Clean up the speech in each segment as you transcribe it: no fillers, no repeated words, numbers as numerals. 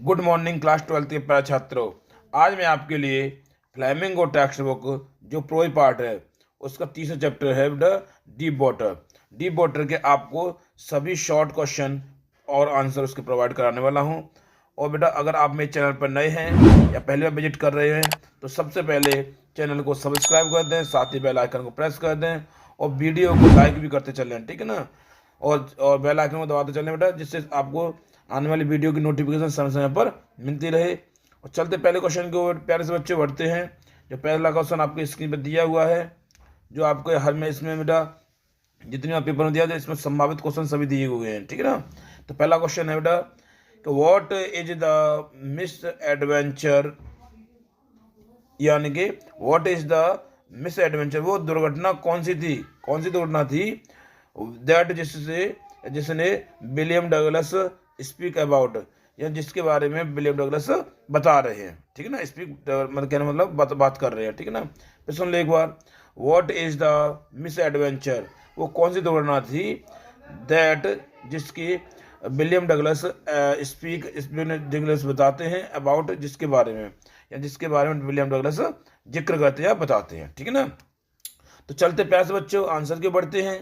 Good morning class 12 के प्यारे छात्रों। आज मैं आपके लिए फ्लेमिंगो टेक्स्ट बुक जो प्रोई पार्ट है उसका तीसरा चैप्टर है बेटा डीप वाटर। डीप वाटर के आपको सभी शॉर्ट क्वेश्चन और आंसर उसके प्रोवाइड कराने वाला हूं। और बेटा अगर आप मेरे चैनल पर नए हैं या पहली बार विजिट कर रहे हैं तो सबसे पहले चैनल को सब्सक्राइब कर दें, साथ ही बेल आइकन को प्रेस कर दें और वीडियो को लाइक भी करते चलें, ठीक है ना। और बेल आइकन को दबाते चलें बेटा, जिससे आपको आने वाली वीडियो की नोटिफिकेशन समय समय पर मिलती रहे। और चलते पहले क्वेश्चन के ऊपर प्यारे से बच्चे बढ़ते हैं। जो पहला क्वेश्चन आपके स्क्रीन पर दिया हुआ है, जो आपके हर में इसमें बेटा जितने आप पेपर में दिया था इसमें संभावित क्वेश्चन सभी दिए हुए हैं, ठीक है ना। तो पहला क्वेश्चन है बेटा कि what is the miss adventure, यानी कि what is the misadventure, वो दुर्घटना कौन सी थी, कौन सी दुर्घटना थी दैट जिसने विलियम डगलस स्पीक अबाउट, या जिसके बारे में विलियम डगलस बता रहे हैं, ठीक है ना। स्पीक मतलब कहने मतलब बात कर रहे हैं, ठीक है ना। फिर सुन ले एक बार, what is the misadventure, वो कौन सी दुर्घटना थी दैट जिसकी विलियम डगलस डगलस बताते हैं अबाउट, जिसके बारे में, या जिसके बारे में विलियम डगलस जिक्र करते हैं या बताते हैं, ठीक है ना। तो चलते प्यार से बच्चों आंसर के बढ़ते हैं,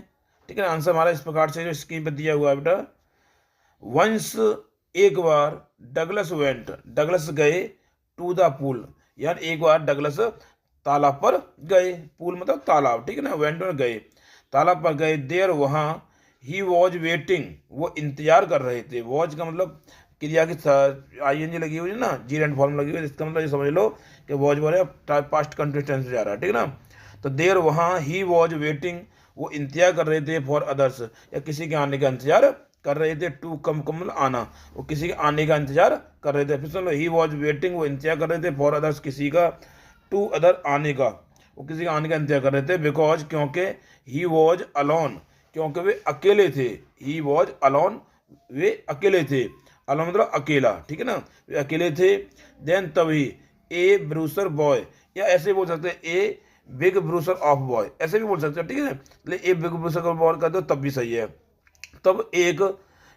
ठीक है ना। आंसर हमारा इस प्रकार से जो स्क्रीन पर दिया हुआ है बेटा, वंस एक बार डगलस वेंट, डगलस गए टू द पूल, यानी एक बार डगलस तालाब पर गए, पूल मतलब तालाब, ठीक है ना। वेंट में गए, तालाब पर गए, देर वहाँ, ही वॉज वेटिंग, वो इंतजार कर रहे थे। वॉज का मतलब क्रिया की आईएनजी लगी हुई है ना, जी एंड फॉर्म लगी हुई है, इसका मतलब ये समझ लो कि वॉज बोले पास्ट कंटिन्यूस टेंस में जा रहा है, ठीक है ना। तो देर वहाँ, ही वॉज वेटिंग, वो इंतजार कर रहे थे, फॉर अदर्स, या किसी के आने का इंतजार कर रहे थे, टू कम कम आना, वो किसी के आने का इंतजार कर रहे थे। फिर सुन लो, ही वॉज वेटिंग, वो इंतजार कर रहे थे, फॉर अदर्स, किसी का, टू अदर आने का, वो किसी का आने का इंतजार कर रहे थे, बिकॉज क्योंकि, ही वॉज अलोन, क्योंकि वे अकेले थे, ही वॉज अलोन, वे अकेले थे, अलोन मतलब अकेला, ठीक है ना, वे अकेले थे। देन तभी ए ब्रूसर बॉय, या ऐसे बोल सकते हैं ए बिग ब्रूसर ऑफ बॉय, ऐसे भी बोल सकते हैं, ठीक है ना। ए बिग ब्रूसर ऑफ बॉय कर दो तब भी सही है। तब एक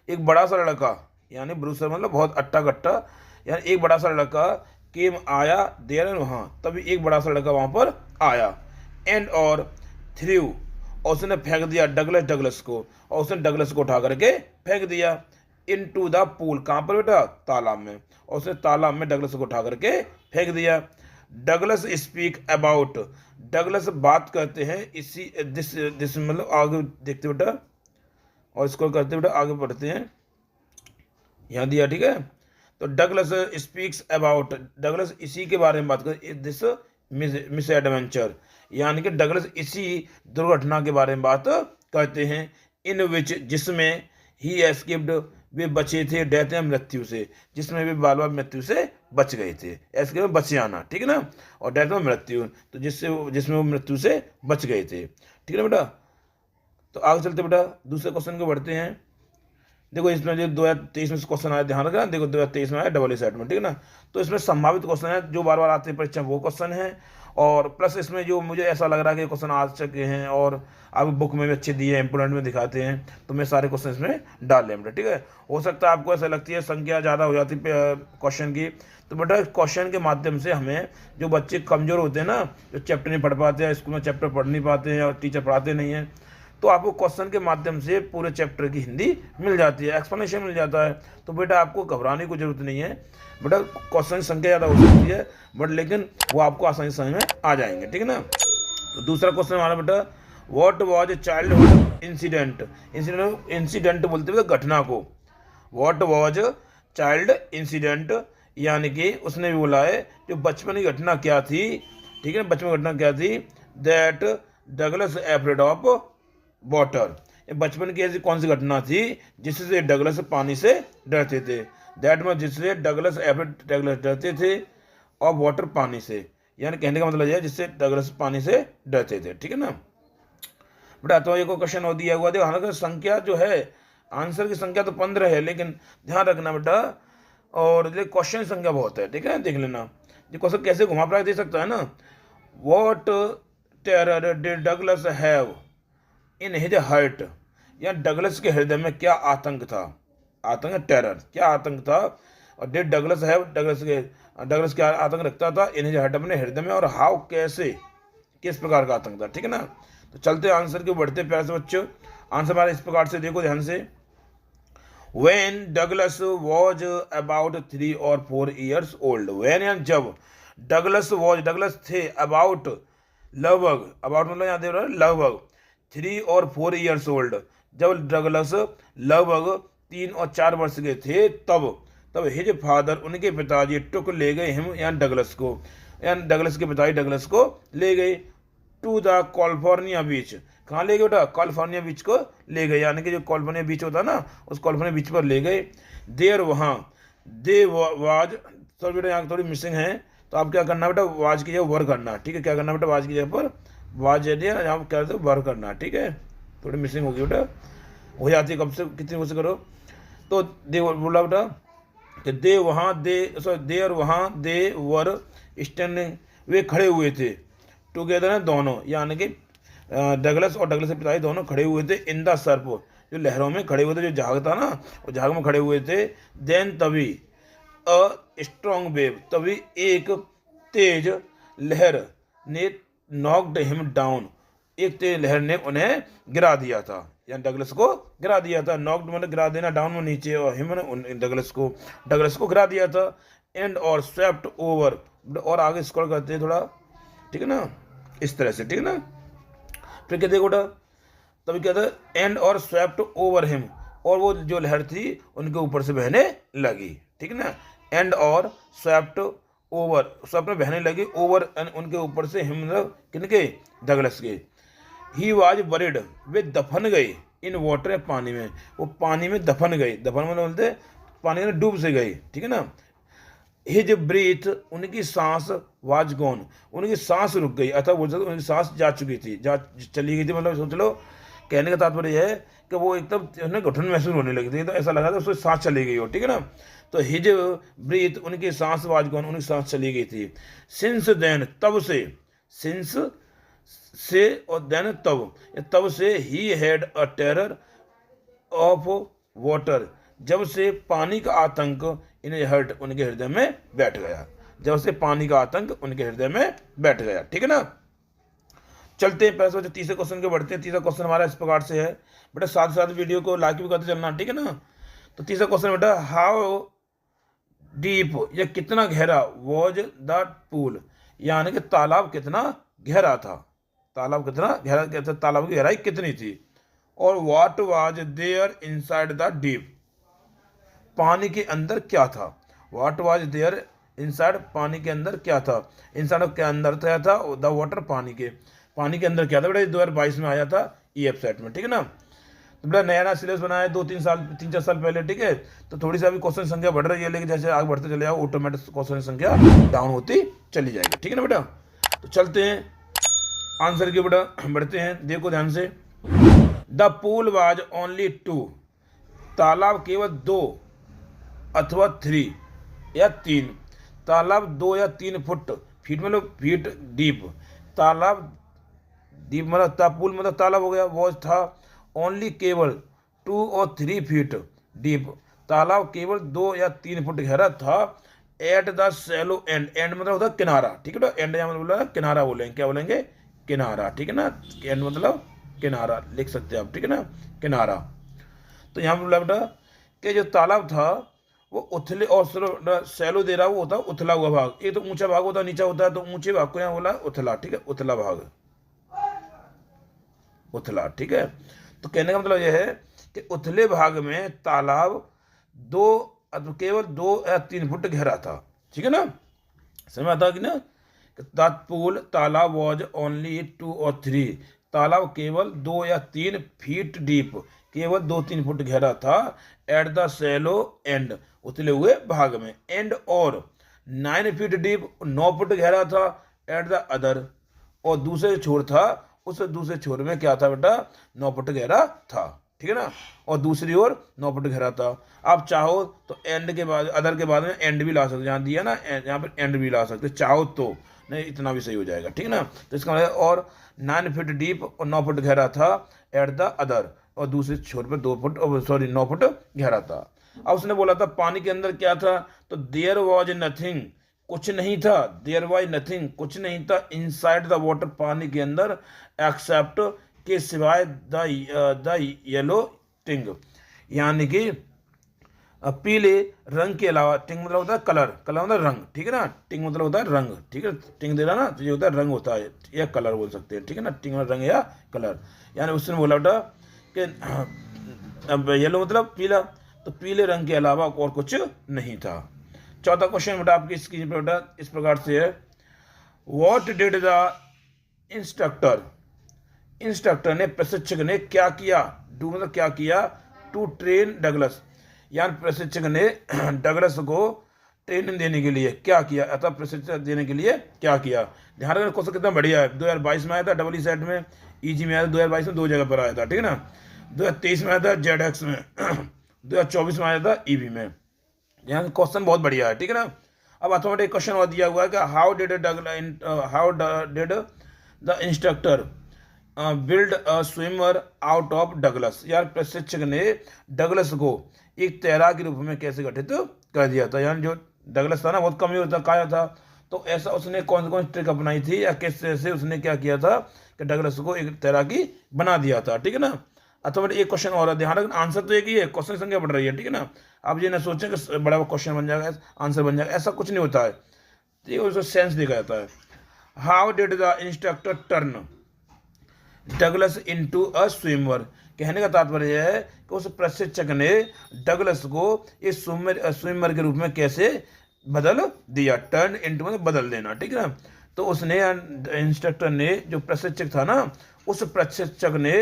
एक बड़ा सा लड़का, यानी ब्रूसर मतलब बहुत अट्टा कट्टा, यानी एक बड़ा सा लड़का केम आया, देर एंड वहाँ, तभी एक बड़ा सा लड़का वहाँ पर आया, एंड और थ्रू, और उसने फेंक दिया डगलस को, और उसने डगलस को उठा करके फेंक दिया इन टू द पूल, कहाँ पर बेटा, तालाब में, और उसने तालाब में डगलस को उठा करके फेंक दिया। डगलस स्पीक अबाउट, डगलस बात करते हैं इसी दिस मतलब आगे देखते बेटा, और इसको करते बेटा आगे बढ़ते हैं, यहाँ दिया, ठीक है। तो डगलस स्पीक्स अबाउट, डगलस इसी के बारे में बात कर, दिस मिस एडवेंचर, यानी कि डगलस इसी दुर्घटना के बारे में बात करते हैं, इन विच, जिसमें, ही एस्केप्ड, वे बचे थे, डेथ है मृत्यु से, जिसमें वे बाल बाल मृत्यु से बच गए थे, एस्केप में बचे आना, ठीक है ना, और डेथ में मृत्यु, तो जिसमें वो मृत्यु से बच गए थे, ठीक है ना बेटा। तो आगे चलते बेटा दूसरे क्वेश्चन को बढ़ते हैं। देखो इसमें जो 2023 में क्वेश्चन आया, ध्यान रखना, देखो 2023 में आया डबल सेट में, ठीक है ना। तो इसमें संभावित क्वेश्चन है जो बार बार आते हैं परीक्षा, वो क्वेश्चन है, और प्लस इसमें जो मुझे ऐसा लग रहा है कि क्वेश्चन आ चुके हैं और आप बुक में भी अच्छे दिए हैं, इंपोर्टेंट में दिखाते हैं, तो मैं सारे क्वेश्चन इसमें डाल लें बेटा, ठीक है। हो सकता है आपको ऐसा लगती है संख्या ज़्यादा हो जाती है क्वेश्चन की, तो बेटा क्वेश्चन के माध्यम से हमें, जो बच्चे कमज़ोर होते हैं ना, जो चैप्टर नहीं पढ़ पाते हैं, स्कूल में चैप्टर पढ़ नहीं पाते हैं और टीचर पढ़ाते नहीं हैं, तो आपको क्वेश्चन के माध्यम से पूरे चैप्टर की हिंदी मिल जाती है, एक्सप्लेनेशन मिल जाता है। तो बेटा आपको घबराने की जरूरत नहीं है बेटा, क्वेश्चन की संख्या ज़्यादा हो सकती है बट लेकिन वो आपको आसानी से समझ में आ जाएंगे, ठीक है ना। तो दूसरा क्वेश्चन हमारा बेटा, what was childhood incident, incident बोलते हैं घटना को, व्हाट वाज चाइल्ड इंसिडेंट, यानी कि उसने भी बोला है जो बचपन की घटना क्या थी, ठीक है, बचपन की घटना क्या थी, that Douglas afraid of water, बचपन की ऐसी कौन सी घटना थी जिससे डगलस पानी से डरते थे, दैट मीन जिससे डगलस डरते थे, और वाटर पानी से, यानी कहने का मतलब है जिससे डगलस पानी से डरते थे, ठीक है ना बेटा। तो एक क्वेश्चन और दिया हुआ, देखो हालांकि संख्या जो है, आंसर की संख्या तो 15 है, लेकिन ध्यान रखना बेटा, और क्वेश्चन की संख्या बहुत है, ठीक है, देख लेना। ये क्वेश्चन कैसे घुमा फिरा दे सकता है ना, what terror did Douglas have in his heart, या डगलस के हृदय में क्या आतंक था, आतंक टेरर, क्या आतंक था और डिड डगलस हैव, डगलस क्या आतंक रखता था इन हिज हार्ट, अपने हृदय में, और हाउ कैसे, किस प्रकार का आतंक था। ठीक है ना। तो चलते आंसर के बढ़ते प्यार से बच्चों। आंसर हमारा इस प्रकार से देखो ध्यान से। When Douglas was about 3 or 4 years old, when यानी जब, डगलस थे, about मतलब यहाँ दे रहा है लगभग 3 और 4 years old, जब डगलस लगभग 3 और 4 वर्ष के थे तब हिज फादर, उनके पिताजी, टुक ले गए हिम यानी डगलस को, यानी डगलस के पिताजी डगलस को ले गए टू द कैलिफोर्निया बीच। कहाँ ले गए बेटा? कैलिफोर्निया बीच को ले गए, यानी कि जो कैलिफोर्निया बीच होता है ना, उस कैलिफोर्निया बीच पर ले गए। देर वहाँ, दे वाज, सॉरी बेटा यहाँ थोड़ी मिसिंग है, तो आप क्या करना बेटा, वाज की जगह वर करना। ठीक है, क्या करना बेटा, वाज की जगह पर वाज यहाँ क्या करते वर करना। ठीक है, थोड़ी मिसिंग होगी बेटा, हो जाती है, कब से कितनी कोशिश करो। तो दे बोला बेटा कि दे वहाँ, देर वहाँ, दे वर स्टैंडिंग, वे खड़े हुए थे, टुगेदर है दोनों, यानी कि डगलस और डगलस के पिताजी दोनों खड़े हुए थे, इन द सर्फ, जो लहरों में खड़े हुए थे, जो जहाज था ना वो जहाज में खड़े हुए थे। देन तभी अ स्ट्रॉन्ग वेव, तभी एक तेज लहर ने नॉक्ड हिम डाउन, एक तेज लहर ने उन्हें गिरा दिया था, यानी डगलस को गिरा दिया था। नॉक्ड मतलब गिरा देना, डाउन में नीचे, और हिम ने डगलस को गिरा दिया था। एंड और स्वेप्ट ओवर, और आगे स्क्रॉल करते हैं थोड़ा, ठीक है ना, इस तरह से। ठीक है ना, फिर कहते गोटा, तभी कहता है एंड और स्वेप्ट ओवर हिम, और वो जो लहर थी उनके ऊपर से बहने लगी। ठीक है ना, एंड और स्वेप्ट ओवर, स्वेप्ट में बहने लगी, ओवर उनके ऊपर से, हिम मतलब किनके, डगलस के। ही वाज बरिड, वे दफन गए, इन वाटर, पानी में, वो पानी में दफन गए, दफन मतलब बोलते पानी में डूब से गए। ठीक है ना। हिज ब्रीथ, उनकी सांस, वाज गॉन, उनकी सांस रुक गई, अतः बोल सकते उनकी सांस जा चुकी थी, चली गई थी, मतलब सोच लो, कहने का तात्पर्य यह है कि वो एकदम उन्हें घुटन महसूस होने लगी थी, तो ऐसा लगा था उसकी सांस चली गई हो। ठीक है ना। तो हिज ब्रीथ, उनकी सांस, वाज गॉन, उनकी सांस चली गई थी। सिंस देन, तब से, सिंस से और देन तब से, he had a terror of water, जब से पानी का आतंक इन्हें हर्ट, उनके हृदय में बैठ गया, जब से पानी का आतंक उनके हृदय में बैठ गया। ठीक है ना। चलते हैं पैसे बच्चे तीसरे क्वेश्चन के बढ़ते हैं। तीसरा क्वेश्चन हमारा इस प्रकार से है बेटा, साथ साथ वीडियो को लाइक भी करते चलना। ठीक है ना। तो तीसरा क्वेश्चन बेटा, हाउ डीप, या कितना गहरा, वॉज द पूल, यानी कि तालाब कितना गहरा था, तालाब कितना गहरा, तालाब की गहराई कितनी थी। और what was there inside the deep, पानी के अंदर क्या था। व्हाट वाज देयर इनसाइड, पानी के अंदर क्या था, इनसाइड के अंदर क्या था, द वाटर, पानी के अंदर क्या था बेटा। 2022 में आया था ईएफ सेट में। ठीक है ना। तो बेटा नया सिलेबस बनाया 2-3 साल 3-4 साल पहले। ठीक है, तो थोड़ी सी अभी क्वेश्चन संख्या बढ़ रही है, लेकिन जैसे आगे बढ़ते चले जाओ ऑटोमेटिक क्वेश्चन संख्या डाउन होती चली जाएगी। ठीक है ना बेटा। तो चलते हैं आंसर के बेटा, बढ़ते हैं, देखो ध्यान से। द पूल वाज ओनली 2, तालाब केवल 2 अथवा 3 या 3, तालाब 2 या 3 फीट मतलब फीट डीप, तालाब डीप मतलब पूल मतलब तालाब हो गया। वॉज था ओनली केवल 2 और 3 फीट डीप, तालाब केवल 2 या 3 फुट गहरा था। At the shallow end, end मतलब होता किनारा। ठीक है, एंड यहाँ मतलब बोला किनारा बोलेंगे, क्या बोलेंगे, किनारा। ठीक है ना, एंड मतलब किनारा लिख सकते हैं आप। ठीक है ना, किनारा। तो यहाँ पर बोला बेटा कि जो तालाब था वो उथले और सैलो दे रहा वो होता उथला हुआ भाग, एक तो ऊंचा भाग होता नीचा होता है, तो ऊंचे भाग को यहाँ बोला उथला। ठीक है, उथला भाग, उथला। ठीक है, तो कहने का मतलब यह है कि उथले भाग में तालाब केवल 2 या 3 फुट गहरा था। ठीक है ना, समझ आता कि ना। दैट पूल, तालाब वाज ओनली 2 और 3, तालाब केवल 2 या 3 फीट डीप, केवल 2-3 फुट गहरा था। एट द सैलो एंड, उथले हुए भाग में। एंड और 9 फीट डीप, 9 फुट गहरा था। एट द अदर, और दूसरे छोर था, उस दूसरे छोर में क्या था बेटा, 9 फुट गहरा था। ठीक है ना, और दूसरी ओर 9 फुट गहरा था। आप चाहो तो एंड के बाद, अदर के बाद में एंड भी ला सकते, जहाँ दिया ना यहाँ पर एंड भी ला सकते चाहो तो, नहीं इतना भी सही हो जाएगा। ठीक है ना, तो इसका मतलब और 9 फीट डीप और 9 फुट गहरा था। एट द अदर, और दूसरे छोर पर 9 फुट गहरा था। अब उसने बोला था पानी के अंदर क्या था, तो देयर वॉज नथिंग, कुछ नहीं था, देयर वॉज नथिंग, कुछ नहीं था, इनसाइड द वाटर, पानी के अंदर, एक्सेप्ट के सिवाय, द येलो टिंग, यानी कि पीले रंग के अलावा, टिंग मतलब होता है कलर, कलर मतलब रंग, ठीक है ना, टिंग मतलब होता है रंग, ठीक है, टिंग दे रहा ना, तो ये होता है रंग होता है, या कलर बोल सकते हैं, ठीक है ना, टिंग मतलब रंग या कलर, यानी उसने बोला बेटा कि अब येलो मतलब पीला, तो पीले रंग के अलावा और कुछ नहीं था। चौथा क्वेश्चन बेटा आपकी स्क्रीन पर बेटा इस प्रकार से है, what did the instructor, instructor ने, प्रशिक्षक ने क्या किया, डू मतलब क्या किया, टू ट्रेन डगलस, यानी प्रशिक्षक ने डगलस को ट्रेनिंग देने के लिए क्या किया, अतः प्रशिक्षण देने के लिए क्या किया। ध्यान रखना क्वेश्चन कितना बढ़िया है, 2022 में आया था डबल ई सेट में, ईजी में आया था 2022 में, 2 जगह पर आया था, ठीक है ना, 2023 में आया था जेड एक्स में, 2024 में आया था ईवी में, यहाँ क्वेश्चन बहुत बढ़िया है, ठीक है ना। अब अथवा एक क्वेश्चन और दिया हुआ है कि how did the instructor build a swimmer out of Douglas, यार प्रशिक्षक ने डगलस को एक तैराक के रूप में कैसे गठित कर दिया था, यानी जो डगलस था ना बहुत कमजोर था, काया था, तो ऐसा उसने कौन कौन ट्रिक अपनाई थी या किस तरह से उसने क्या किया था कि डगलस को एक तैराकी बना दिया था, ठीक है ना। अथवा एक क्वेश्चन और है, ध्यान रखना आंसर तो एक ही है, क्वेश्चन की संख्या बढ़ रही है, ठीक है ना। आप ये ना सोचें कि बड़ा क्वेश्चन बन जाएगा, आंसर बन जाएगा, ऐसा कुछ नहीं होता है, ठीक है, उसको सेंस देखा जाता है। How did the instructor turn Douglas into a swimmer, कहने का तात्पर्य है कि उस प्रशिक्षक ने डगलस को इस स्विमर के रूप में कैसे बदल दिया, टर्न इनटू मतलब बदल देना, ठीक है ना। तो उसने इंस्ट्रक्टर ने, जो प्रशिक्षक था ना, उस प्रशिक्षक ने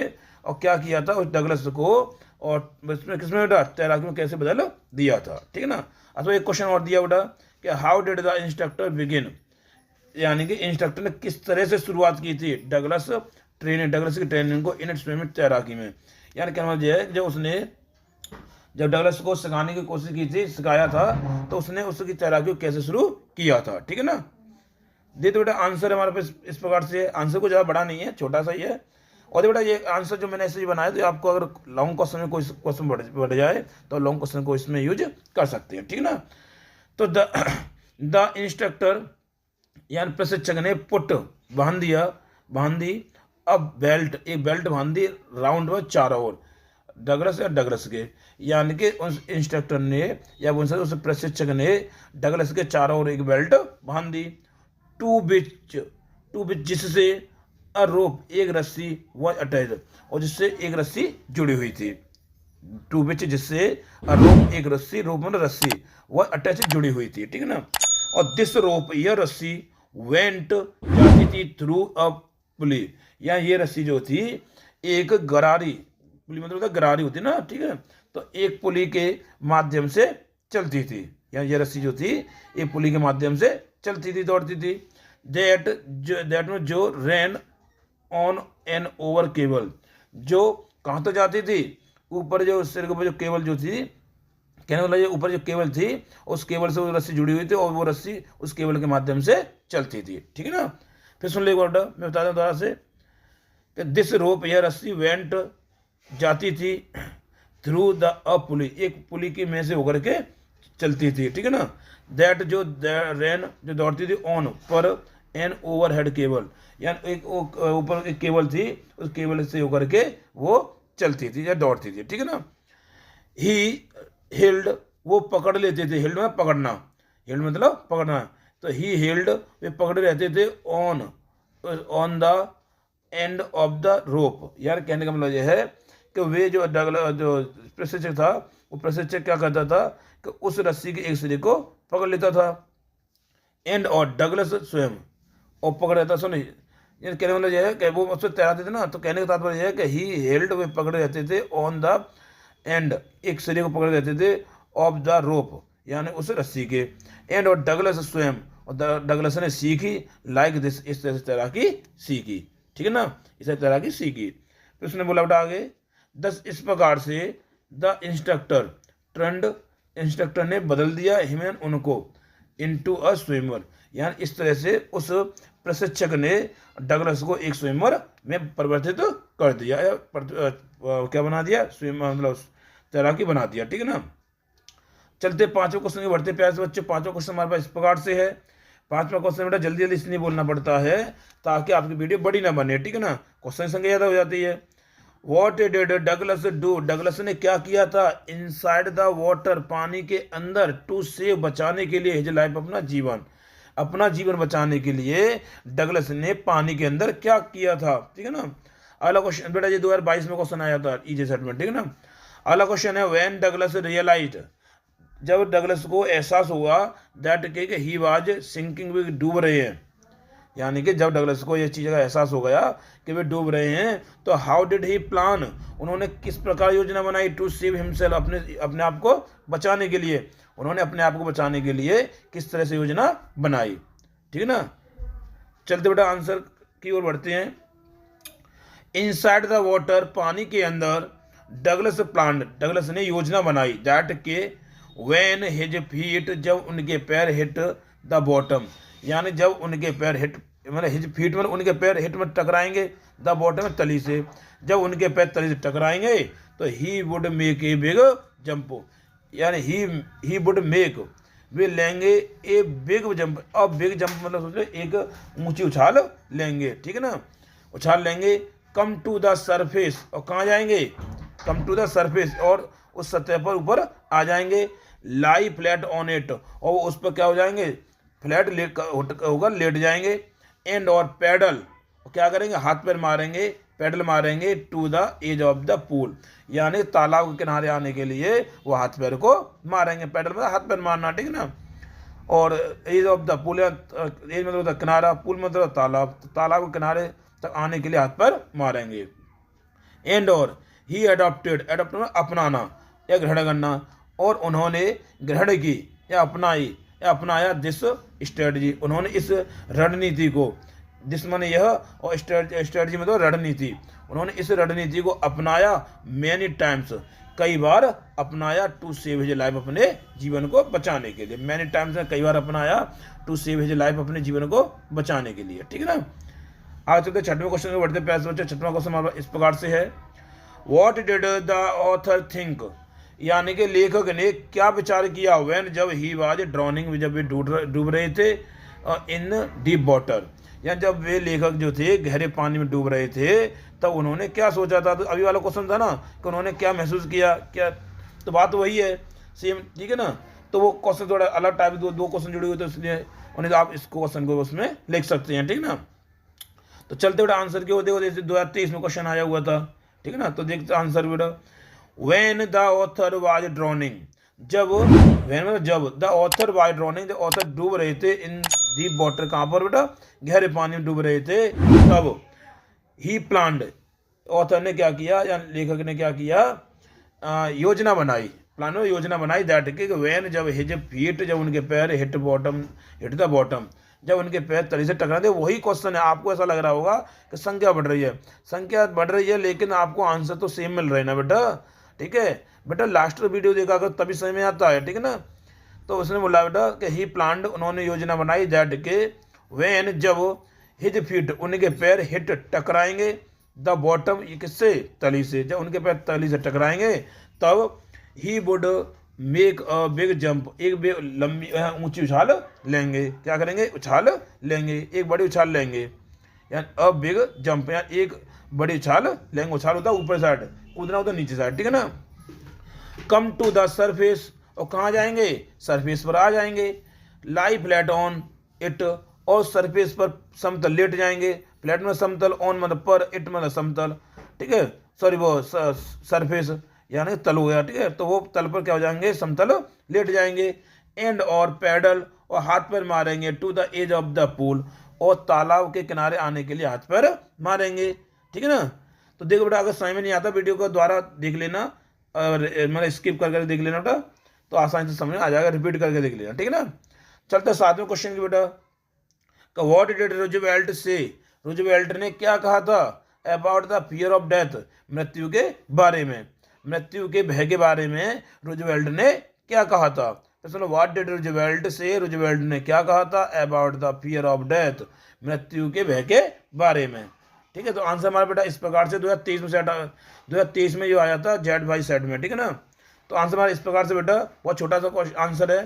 और क्या किया था, उस डगलस को और इसमें किसमें बेटा तैराकी में कैसे बदल दिया था, ठीक है ना। अथवा एक क्वेश्चन और दिया बेटा कि how did the instructor begin, यानी कि इंस्ट्रक्टर ने किस तरह से शुरुआत की थी डगलस की ट्रेनिंग को इन स्विमिंग तैराकी में, यानी कहना मतलब है जब डगलस को सिखाने की कोशिश की थी, सिखाया था, तो उसने उसकी तैराकी को कैसे शुरू किया था, ठीक है ना। दे तो बेटा आंसर हमारे पास इस प्रकार से, आंसर को ज़्यादा बड़ा नहीं है, छोटा सा ही है। और बेटा ये आंसर जो मैंने ऐसे ही बनाया, तो आपको अगर लॉन्ग क्वेश्चन में कोई क्वेश्चन बढ़ जाए तो लॉन्ग क्वेश्चन को इसमें यूज कर सकते हैं, ठीक है ना। तो द इंस्ट्रक्टर यानी प्रशिक्षक ने पुट बांध दी अब बेल्ट, एक बेल्ट बांध दी राउंड में चारों ओर, डगलस के, यानी कि उस इंस्ट्रक्टर ने या उस प्रशिक्षक ने डगलस के चारों ओर एक बेल्ट बांध दी, टू बिच जिससे अ रोप, एक रस्सी, वॉज अटैच, और जिससे एक रस्सी जुड़ी हुई थी, टू बिच जिससे अ रोप, एक रस्सी, रोप मतलब रस्सी, वह अटैच जुड़ी हुई थी, ठीक है ना। और दिस रोप, यह रस्सी, वेंट जाती थी थ्रू अ पुली, या ये रस्सी जो थी एक गरारी, पुली मतलब गरारी होती ना, ठीक है, तो एक पुली के माध्यम से चलती थी, या ये रस्सी जो थी एक पुली के माध्यम से चलती थी, दौड़ती थी। दैट में जो रैन ऑन एन ओवर केबल, जो कहाँ तक जाती थी, ऊपर जो सिर के ऊपर जो केबल जो थी, कहने वाला ये ऊपर जो केबल थी उस केबल से वो रस्सी जुड़ी हुई थी और वो रस्सी उस केबल के माध्यम से चलती थी, ठीक है ना। फिर सुन ले एक बार मैं बता दूं दोबारा से कि दिस रोप, यह रस्सी, वेंट जाती थी थ्रू द अ पुली, एक पुली की में से होकर के चलती थी, ठीक है ना। दैट जो रैन जो दौड़ती थी ऑन पर एन ओवर हेड केबल, यानी एक ऊपर एक केबल थी, उस केबल से होकर के वो चलती थी या दौड़ती थी, ठीक है ना। ही हिल्ड, वो पकड़ लेते थे, हिल्ड में पकड़ना, हिल्ड मतलब पकड़ना, तो ही हिल्ड वे पकड़े रहते थे on the end of the rope, यार कहने का मतलब यह है कि वे जो प्रशिक्षक था, वो प्रशिक्षक क्या करता था कि उस रस्सी के एक सिरे को पकड़ लेता था, एंड और डगलस स्वयं और पकड़ रहता, सुनिए कहने का मतलब यह है कि वो उससे तैराते थे ना, तो कहने का तात्पर्य यह है कि ही हेल्ड, वे पकड़े रहते थे ऑन द एंड, एक सिरे को पकड़े रहते थे ऑफ द रोप, यानी उस रस्सी के, एंड और डगलस स्वयं, और डगलस ने सीखी लाइक दिस, इस तरह से तैराकी सीखी, ठीक है ना, इस तरह तैराकी सीखी। फिर उसने बोला बेटा आगे, दस इस प्रकार से द इंस्ट्रक्टर ट्रेंड, इंस्ट्रक्टर ने बदल दिया हिमेन उनको इनटू अ स्विमर, यानी इस तरह से उस प्रशिक्षक ने डगलस को एक स्विमर में परिवर्तित कर दिया या क्या बना दिया, स्विमर मतलब तैराकी बना दिया, ठीक है ना। चलते पांचों क्वेश्चन के बढ़ते प्यारे से बच्चों। पांचों क्वेश्चन हमारे पास इस प्रकार से है। पांचवा क्वेश्चन बेटा जल्दी जल्दी इसलिए बोलना पड़ता है ताकि आपकी वीडियो बड़ी ना बने, ठीक है ना, क्वेश्चन संख्या ज़्यादा हो जाती है। What did Douglas do, Douglas ने क्या किया था, इनसाइड द वाटर, पानी के अंदर, टू सेव, बचाने के लिए, हिज लाइफ, अपना जीवन बचाने के लिए डगलस ने पानी के अंदर क्या किया था, ठीक है ना। अगला क्वेश्चन बेटा ये 2022 में क्वेश्चन आया था ईजी सेट में, ठीक है ना। अगला क्वेश्चन है व्हेन डगलस रियलाइज्ड, जब डगलस को एहसास हुआ दैट के ही वाज सिंकिंग, वे डूब रहे हैं, यानी कि जब डगलस को ये चीज़ का एहसास हो गया कि वे डूब रहे हैं, तो हाउ डिड ही प्लान, उन्होंने किस प्रकार योजना बनाई, टू सेव हिमसेल्फ, अपने आप को बचाने के लिए, उन्होंने अपने आप को बचाने के लिए किस तरह से योजना बनाई, ठीक है ना। चलते बेटा आंसर की ओर बढ़ते हैं। इनसाइड द वाटर, पानी के अंदर, डगलस प्लान, डगलस ने योजना बनाई, दैट के व्हेन हिज फीट, जब उनके पैर हिट द बॉटम, यानी जब उनके पैर हिट, मतलब हिज फीट मतलब उनके पैर हिट में टकराएंगे, द बॉटम तली से, जब उनके पैर तली से टकराएंगे तो he would make a big jump, यानी ही वुड मेक, वे लेंगे ए बिग जंप। अब बिग जंप मतलब सोचो एक ऊंची उछाल लेंगे, ठीक है ना, उछाल लेंगे। कम टू द सरफेस, और कहाँ जाएंगे, कम टू द सरफेस, और उस सतह पर ऊपर आ जाएंगे। लाई फ्लैट ऑन इट, और उस पर क्या हो जाएंगे, फ्लैट होकर लेट जाएंगे। एंड और पैडल, क्या करेंगे, हाथ पैर मारेंगे, पैडल मारेंगे, to the edge of the pool, यानी तालाब के किनारे आने के लिए वो हाथ पैर को मारेंगे, पैडल मतलब हाथ पैर मारना, ठीक है ना। और edge of the pool, edge मतलब किनारा, पूल मतलब तालाब, तालाब के किनारे तक आने के लिए हाथ पैर मारेंगे। एंड और ही एडॉप्टेड, एडॉप्ट अपनाना या ग्रहण करना, और उन्होंने ग्रहण की या अपनाई या अपनाया दिस स्ट्रेटजी, उन्होंने इस रणनीति को, दिस माने यह, और स्ट्रेटजी मतलब रणनीति, उन्होंने इस रणनीति को अपनाया मैनी टाइम्स, कई बार अपनाया, टू सेव हिज लाइफ, अपने जीवन को बचाने के लिए, मैनी टाइम्स कई बार अपनाया, टू सेव हिज लाइफ, अपने जीवन को बचाने के लिए, ठीक है ना। आज चलते छठवें क्वेश्चन में बढ़ते प्यारे बच्चे। छठवां क्वेश्चन इस प्रकार से है, what did the author think, यानी कि लेखक ने क्या विचार किया, व्हेन, जब ही वाज ड्रॉनिंग, जब वे डूब रहे थे, इन डीप वाटर, या जब वे लेखक जो थे गहरे पानी में डूब रहे थे, तब उन्होंने क्या सोचा था। तो अभी वाला क्वेश्चन था ना कि उन्होंने क्या महसूस किया, क्या, तो बात वही है सेम, ठीक है ना। तो वो क्वेश्चन थोड़ा अलग टाइप, दो क्वेश्चन जुड़े हुए थे, इसलिए उन्हें आप इस क्वेश्चन को उसमें लिख सकते हैं, ठीक ना। तो चलते बेटा आंसर के, देखो 2023 में क्वेश्चन आया हुआ था, ठीक है ना। तो देखते आंसर बेटा, when the author was drowning, जब, व्हेन जब, the author was drowning, the author डूब रहे थे, इन डीप वाटर, कहाँ पर बेटा, गहरे पानी में डूब रहे थे, तब ही प्लान्ड, ऑथर ने क्या किया या लेखक ने क्या किया, योजना बनाई, प्लान में योजना बनाई, दैट के व्हेन, जब हिज फीट, जब उनके पैर हिट द बॉटम, जब उनके पैर तली से टकरा दे। वही क्वेश्चन है, आपको ऐसा लग रहा होगा कि संख्या बढ़ रही है, संख्या बढ़ रही है, लेकिन आपको आंसर तो सेम मिल रहे हैं ना बेटा, ठीक है बेटा। लास्ट वीडियो देखा कर तभी समझ में आता है, ठीक है ना। तो उसने बोला बेटा कि ही प्लान्ड, उन्होंने योजना बनाई, दैट के व्हेन, जब हिज फीट, उनके पैर हिट टकराएंगे, द बॉटम, ये किससे, तली से, जब उनके पैर तली से टकराएंगे, तब he would make a big jump, एक लंबी ऊंची उछाल लेंगे, क्या करेंगे, उछाल लेंगे, एक बड़ी उछाल लेंगे, यानी अ बिग जंप, यानी एक बड़ी उछाल लेंगे, उछाल होता है ऊपर साइड, कूदना होता है नीचे साइड, ठीक है ना। कम टू द सरफेस, और कहाँ जाएंगे, सरफेस पर आ जाएंगे। लाई फ्लैट ऑन इट, और सरफेस पर समतल लेट जाएंगे, फ्लैट में समतल, ऑन मतलब पर, इट मतलब समतल, ठीक है, सॉरी वो सरफेस यानी तल हो गया, ठीक है। तो वो तल पर क्या हो जाएंगे, समतल लेट जाएंगे। एंड और पैडल, और हाथ पैर मारेंगे, to the edge of the pool, और तालाब के किनारे आने के लिए हाथ पैर मारेंगे, ठीक है ना। तो देखो बेटा, अगर समझ में नहीं आता वीडियो को द्वारा देख लेना, और मतलब स्किप करके देख लेना बेटा, तो आसानी से समझ में आ जाएगा, रिपीट करके देख लेना, ठीक है ना। चलते सातवें क्वेश्चन की बेटा, व्हाट डिड रूजवेल्ट से, रूजवेल्ट ने क्या कहा था, about the fear of death, मृत्यु के बारे में, मृत्यु के भय के बारे में रूजवेल्ट ने क्या कहा था। तो सुनो, व्हाट डिड रूजवेल्ट से, रूजवेल्ट ने क्या कहा था, about the fear of death, मृत्यु के भय के बारे में, ठीक है। तो आंसर हमारा बेटा इस प्रकार से 2023 में जो आया था जेड वाई सेट में, ठीक है ना। तो आंसर हमारा इस प्रकार से बेटा, बहुत छोटा सा आंसर है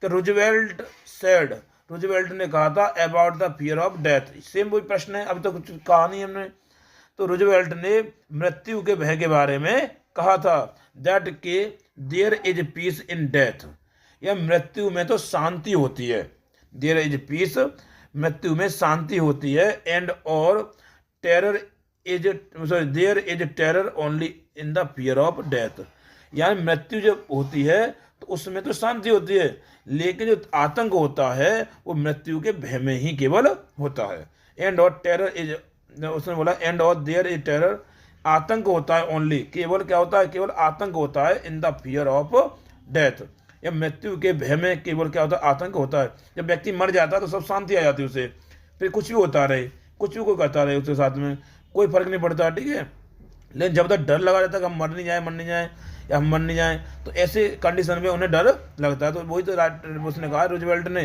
कि रूजवेल्ट सेड, रूजवेल्ट ने कहा था about the fear of death. Same वही प्रश्न है, अभी तो कुछ कहा नहीं हमने। तो रूजवेल्ट ने मृत्यु के भय के बारे में कहा था दैट के there is peace in death, या मृत्यु में तो शांति होती है, देयर इज पीस, मृत्यु में शांति होती है, एंड और terror is, sorry there is terror only in the fear of death, यानी मृत्यु जब होती है तो उसमें तो शांति होती है, लेकिन जो आतंक होता है वो मृत्यु के भय में ही केवल होता है। एंड और टेरर इज, उसने बोला एंड और देयर इज टेरर, आतंक होता है ओनली, केवल क्या होता है, केवल आतंक होता है इन द फियर ऑफ डेथ, या मृत्यु के भय में केवल क्या होता है, आतंक होता है। जब व्यक्ति मर जाता है तो सब शांति आ जाती है उसे, फिर कुछ भी होता रहे, कुछ भी कोई करता रहे उसके साथ में कोई फर्क नहीं पड़ता, ठीक है। लेकिन जब तक डर लगा रहता है कि हम मर नहीं जाए या हम मर नहीं जाए, तो ऐसे कंडीशन में उन्हें डर लगता है। तो वही तो उसने कहा रूजवेल्ट ने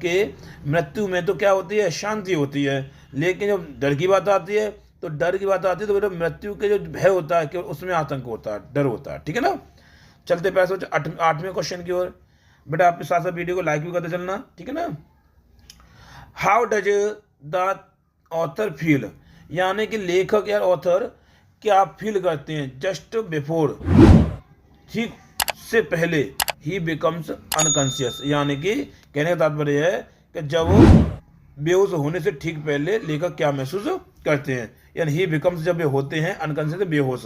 कि मृत्यु में तो क्या होती है, शांति होती है, लेकिन जब डर की बात आती है तो तो बेटा मृत्यु के जो भय होता है केवल उसमें आतंक होता है, डर होता है, ठीक है ना। चलते पैसे 8वें क्वेश्चन की ओर। बेटा आपके साथ साथ वीडियो को लाइक भी करते चलना, ठीक है ना। How does the author feel, यानी कि लेखक या ऑथर क्या फील करते हैं जस्ट बिफोर, ठीक से पहले, ही बिकम्स अनकॉन्शियस, यानी कि कहने का तात्पर्य है कि जब वो बेहोश होने से ठीक पहले लेखक क्या महसूस करते हैं, यानी ही बिकम्स जब वे होते हैं अनकॉन्शियस बेहोश,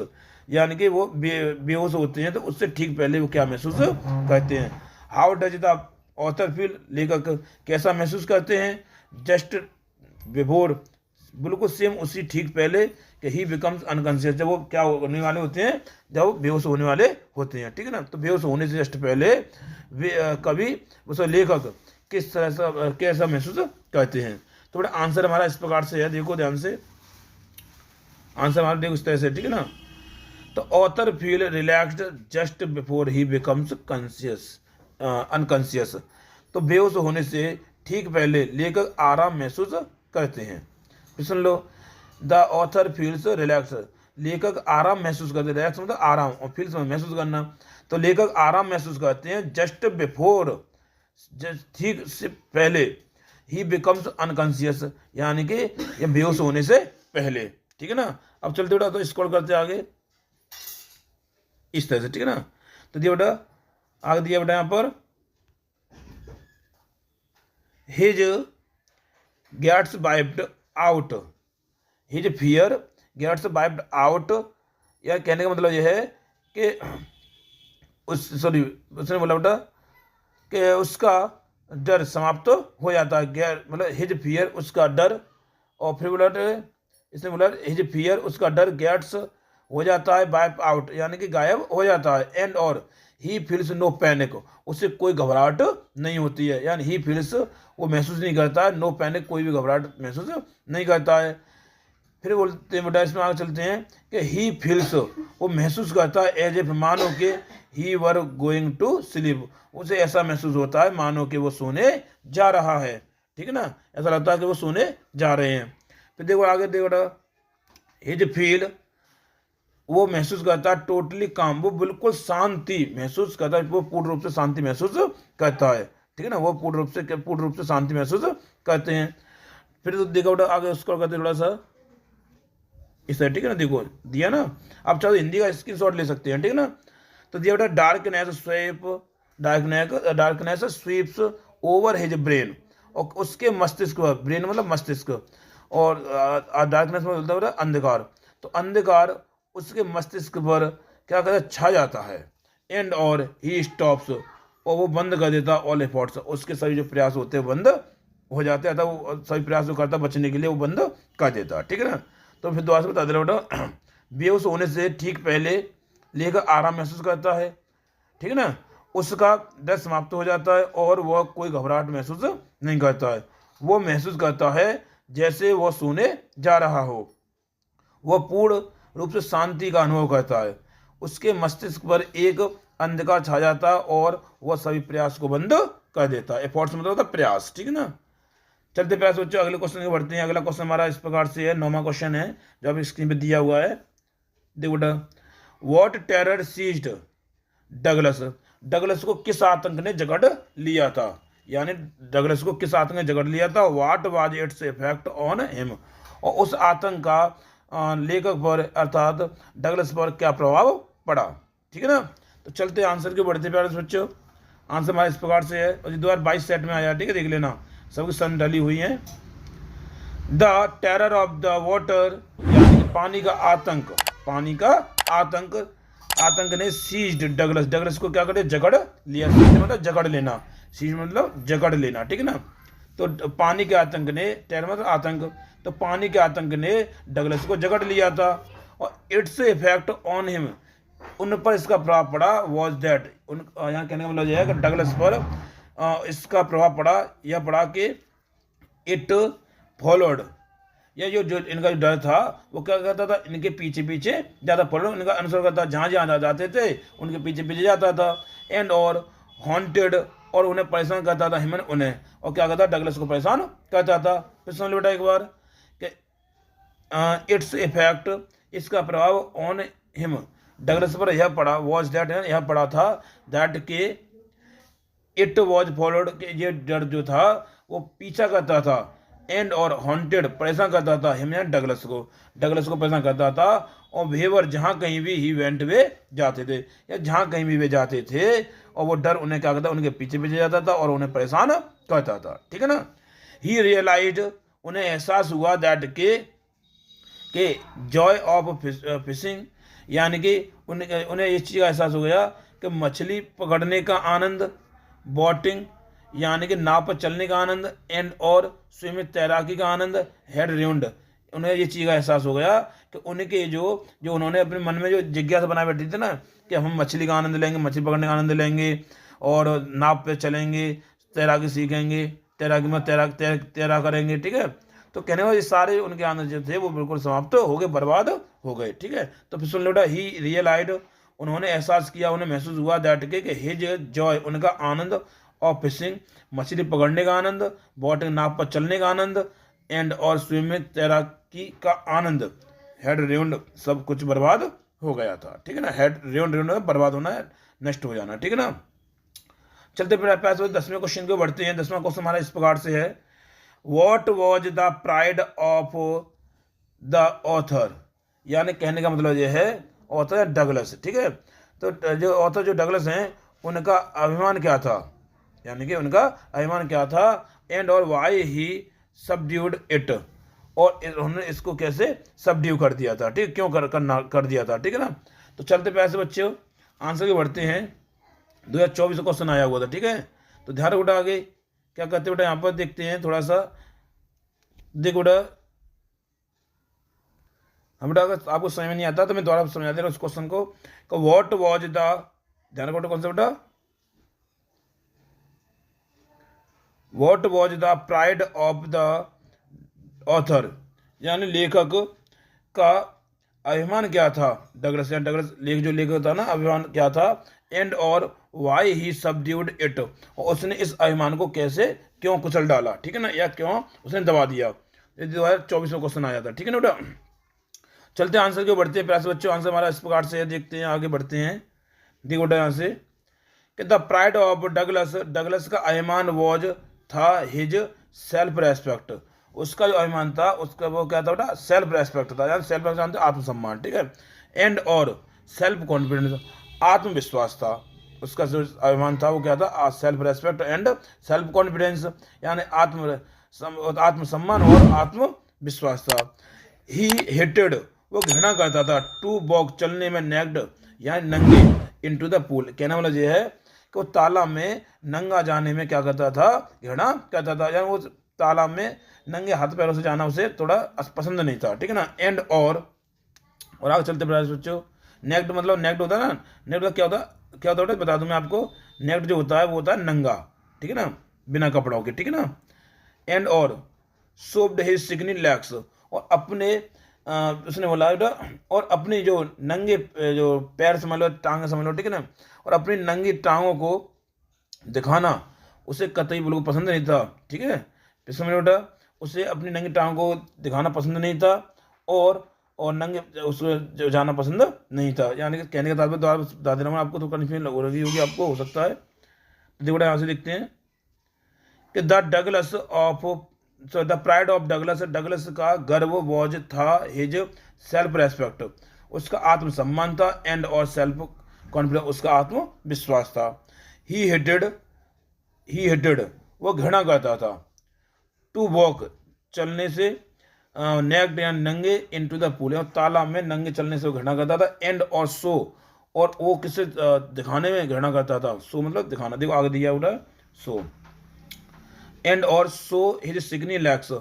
यानी कि वो बेहोश होते हैं तो उससे ठीक पहले वो क्या महसूस करते हैं। How does the author feel, लेखक कैसा महसूस करते हैं जस्ट बिफोर, बिल्कुल सेम उसी ठीक पहले कि ही बिकम्स अनकॉन्शियस, जब वो क्या होने वाले होते हैं, जब वो बेहोश होने वाले होते हैं, ठीक है ना। तो बेहोश होने से जस्ट पहले कभी उस लेखक किस तरह से कैसा महसूस करते हैं। तो बड़ा आंसर हमारा इस प्रकार से है, देखो ध्यान से आंसर हमारा देखो इस तरह से, ठीक है ना। तो author feel relaxed just before he becomes conscious unconscious, तो बेहोश होने से ठीक पहले लेखक आराम महसूस करते हैं। सुन लो, द ऑथर फील्स रिलैक्स, लेखक आराम महसूस करते हैं, रिलैक्स मतलब आराम और फील्स में महसूस करना, तो लेखक आराम महसूस करते हैं जस्ट बिफोर, ठीक से पहले, ही बिकम्स अनकॉन्शियस, यानी कि ये बेहोश होने से पहले, ठीक है ना। अब चलते बेटा तो स्क्रॉल करते आगे इस तरह से, ठीक है ना। तो दिया बेटा आगे दिया बेटा यहाँ पर his gets wiped out, his fear gets wiped out, या कहने का मतलब यह है कि उसने बोला बेटा कि उसका डर समाप्त हो जाता है, मतलब हिज फियर उसका डर, और फिर बोला इसने बोला हिज फियर उसका डर गेट्स हो जाता है वाइप आउट, यानी कि गायब हो जाता है, एंड और ही फील्स नो पैनिक, उससे कोई घबराहट नहीं होती है, यानी ही फील्स वो महसूस नहीं करता है, नो पैनिक कोई भी घबराहट महसूस नहीं करता है। फिर बोलते हैं बेटा इसमें आगे चलते हैं कि ही फील्स वो महसूस करता है एज इफ मानो के ही वर गोइंग टू स्लीप, उसे ऐसा महसूस होता है मानो कि वो सोने जा रहा है, ठीक है ना, ऐसा लगता है कि वो सोने जा रहे हैं। फिर देखो आगे देखो बेटा हिज फील वो महसूस करता है टोटली काम, वो बिल्कुल शांति महसूस करता है, वो पूर्ण रूप से शांति महसूस करता है, ठीक है ना, वो पूर्ण रूप से शांति महसूस करते हैं। फिर तो देखो बेटा आगे उसको करते थोड़ा सा इस तरह, ठीक है ना, देखो दिया ना। अब चलो हिंदी का स्क्रीनशॉट ले सकते हैं, ठीक है ना। तो दिया बेटा darkness sweeps over his brain, और उसके मस्तिष्क पर, ब्रेन मतलब मस्तिष्क, और डार्कनेस में बोलता है अंधकार, तो अंधकार उसके मस्तिष्क पर क्या कहता है छा जाता है, एंड और ही स्टॉप्स, और वो बंद कर देता ऑल एफर्ट्स, उसके सभी जो प्रयास होते हैं बंद हो जाते हैं, वो सभी प्रयास जो करता बचने के लिए वो बंद कर देता, ठीक है ना। तो फिर दोबारा से बता दे रहा बेटा बेहोश होने से ठीक पहले लेखक आराम महसूस करता है, ठीक है ना, उसका डर समाप्त हो जाता है और वह कोई घबराहट महसूस नहीं करता है, वो महसूस करता है जैसे वह सोने जा रहा हो, वह पूर्ण रूप से शांति का अनुभव करता है, उसके मस्तिष्क पर एक अंधकार छा जाता है और वह सभी प्रयास को बंद कर देता है। एफर्ट्स मतलब होता है प्रयास, ठीक है ना। चलते प्रयास बच्चों अगले क्वेश्चन के बढ़ते हैं। अगला क्वेश्चन हमारा इस प्रकार से है, 9वां क्वेश्चन है जो अभी स्क्रीन पे दिया हुआ है, देखो बेटा what terror seized Douglas. Douglas को किस आतंक ने जकड़ लिया था, यानी डगलस को किस आतंक ने जकड़ लिया था। What was its effect on him, और उस आतंक का लेखक पर अर्थात डगलस पर क्या प्रभाव पड़ा। ठीक है ना। तो चलते आंसर के बढ़ते प्यारे बच्चों। आंसर हमारे इस प्रकार से है, और 2022 सेट में आया, ठीक है, देख लेना, सबकी सन डली हुई है। The terror of the water, यानी पानी का आतंक, पानी का आतंक, आतंक ने सीज्ड डगलस, डगलस को क्या करे, जकड़ लिया। सीज मतलब जकड़ लेना, सीज मतलब जकड़ लेना, ठीक है ना। तो पानी के आतंक ने, टेरर मतलब आतंक, तो पानी के आतंक ने डगलस को जकड़ लिया था। और इट्स इफेक्ट ऑन हिम, उन पर इसका प्रभाव पड़ा। वॉज दैट, उन यहाँ कहने का मतलब यह है कि डगलस पर इसका प्रभाव पड़ा, यह पड़ा कि इट फॉलोड, या जो इनका जो डर था वो क्या करता था, इनके पीछे पीछे ज़्यादा फॉलो, इनका अनुसरण करता, जहाँ जहाँ जाते थे उनके पीछे पीछे जाता था। एंड और हॉन्टेड, और उन्हें परेशान करता था, हिमन उन्हें, और क्या करता, डगलस को परेशान करता था। फिर समझ लो बेटा एक बार कि इट्स इफेक्ट, इसका प्रभाव ऑन हिम, डगलस पर यह पड़ा। वॉज दैट, यह पड़ा था, दैट के इट वॉज फॉलोड, ये डर जो था वो पीछा करता था। एंड और हॉन्टेड, परेशान करता था, हिम डगलस को परेशान करता था। और वेवर, जहाँ कहीं भी ही वेंट वे जाते थे, या जहाँ कहीं भी वे जाते थे, और वो डर उन्हें क्या करता, उनके पीछे पीछे जाता था और उन्हें परेशान करता था। ठीक है ना। ही रियलाइज्ड, उन्हें एहसास हुआ, दैट के जॉय ऑफ फिशिंग, यानी कि उन्हें इस चीज़ का एहसास हो गया कि मछली पकड़ने का आनंद, बोटिंग यानी कि नाव पर चलने का आनंद, एंड और स्विमिंग, तैराकी का आनंद, हेड राउंड, उन्हें ये चीज़ का एहसास हो गया कि उनके जो उन्होंने अपने मन में जो जिज्ञासा बनाए बैठी थी ना, कि हम मछली का आनंद लेंगे, मछली पकड़ने का आनंद लेंगे, और नाव पे चलेंगे, तैराकी सीखेंगे, तैराकी में तैरा करेंगे, ठीक है। तो कहने वाले सारे उनके आनंद जो थे वो बिल्कुल समाप्त हो गए, बर्बाद हो गए। ठीक है। तो फिर सुन लो, ही रियलाइड, उन्होंने एहसास किया, उन्हें महसूस हुआ, दैट के हिज जॉय, उनका आनंद, और फिशिंग, मछली पकड़ने का आनंद, बोटिंग, नाव पर चलने का आनंद, एंड और स्विमिंग, तैराकी का आनंद, हेड राउंड, सब कुछ बर्बाद हो गया था। ठीक है ना। हेड राउंड बर्बाद होना है, नष्ट हो जाना। ठीक है ना। चलते फिर पैसे 10वें क्वेश्चन को बढ़ते हैं। 10वां क्वेश्चन हमारा इस प्रकार से है, what was the pride of the author, यानी कहने का मतलब यह है, ऑथर है डगलस। ठीक है। तो जो ऑथर जो डगलस हैं, उनका अभिमान क्या था, यानी कि उनका अभिमान क्या था। एंड और वाई ही सबड्यूड इट, और उन्होंने इसको कैसे सबड्यू कर दिया था, ठीक, क्यों कर दिया था। ठीक है ना। तो चलते पैसे बच्चों आंसर के बढ़ते हैं। 2024 क्वेश्चन आया हुआ था। ठीक है। तो ध्यान रखो बेटा, आगे क्या करते बेटा, यहाँ पर देखते हैं थोड़ा सा, देखो बेटा, हम बेटा अगर आपको समझ में नहीं आता तो मैं दोबारा समझा दे रहा हूँ उस क्वेश्चन को। व्हाट वाज द, ध्यान रखो कौन सा बेटा, what was the pride of the author, यानी लेखक का अभिमान क्या था, डगलस, या डगलस जो लेखक था ना, अभिमान क्या था। एंड और वाई ही सबड्यूड इट, और उसने इस अभिमान को कैसे, क्यों कुचल डाला, ठीक है ना, या क्यों उसने दबा दिया। 2024 में क्वेश्चन आया था। ठीक है ना बेटा। चलते आंसर के बढ़ते हैं प्यारे बच्चों। आंसर हमारा इस प्रकार से है, देखते हैं, आगे बढ़ते हैं। देखो बेटा यहाँ से कि the pride of Douglas, Douglas का अभिमान वॉज था हिज सेल्फ रेस्पेक्ट, उसका जो अभिमान था उसका वो क्या था बेटा, सेल्फ रेस्पेक्ट था, यानी सेल्फ रेस्पेक्ट आत्मसम्मान। ठीक है। एंड और सेल्फ कॉन्फिडेंस, आत्मविश्वास था, उसका जो अभिमान था वो क्या था, self respect and self confidence, यानी आत्मसम्मान और आत्मविश्वास था। ही हेटेड, वो घृणा करता था, टू वॉक, चलने में, नेक्ड यानी नंगे, इनटू द पूल, कहना मतलब ये है कि वो तालाब में नंगा जाने में क्या करता था, घृणा करता था, यानी वो तालाब में नंगे हाथ पैरों से जाना उसे थोड़ा पसंद नहीं था। ठीक है ना। एंड और आगे चलते बच्चों, नेक्ड मतलब, नेक्ड होता है ना, नेक्ड क्या होता है बता दूं मैं आपको। नेक्ड जो होता है वो होता है नंगा, ठीक है ना, बिना कपड़ों के। ठीक है ना। एंड और सोप्ड हिज सिकनी लेग्स, और अपने उसने बोला और अपनी जो नंगे जो पैर समझ लो, टांगे समझ लो, ठीक है ना, और अपनी नंगी टांगों को दिखाना उसे कतई बिल्कुल पसंद नहीं था। ठीक है। समझ लो बेटा, उसे अपनी नंगी टांगों को दिखाना पसंद नहीं था। और और नंगे उसको जाना पसंद नहीं था। यानी कि कहने का तात्पर्य दोबारा बता दे रहा हूँ आपको, तो कन्फ्यूजन लग रही होगी आपको, हो सकता है। तो देखो यहाँ से लिखते हैं कि the Douglas of the pride of Douglas, Douglas का गर्व वॉज था हिज सेल्फ रेस्पेक्ट, उसका आत्मसम्मान था, एंड और सेल्फ कॉन्फिडेंस, उसका आत्मविश्वास था। ही हेटेड वो घृणा करता था, टू वॉक चलने से, नेक्ड या नंगे, इनटू द पूल तालाब में नंगे चलने से वो घृणा करता था, एंड और सो और वो किसे दिखाने में घृणा करता था, सो मतलब दिखाना, देखो आगे दिया हुआ सो, एंड और सो हिज सिकनी लेग्स,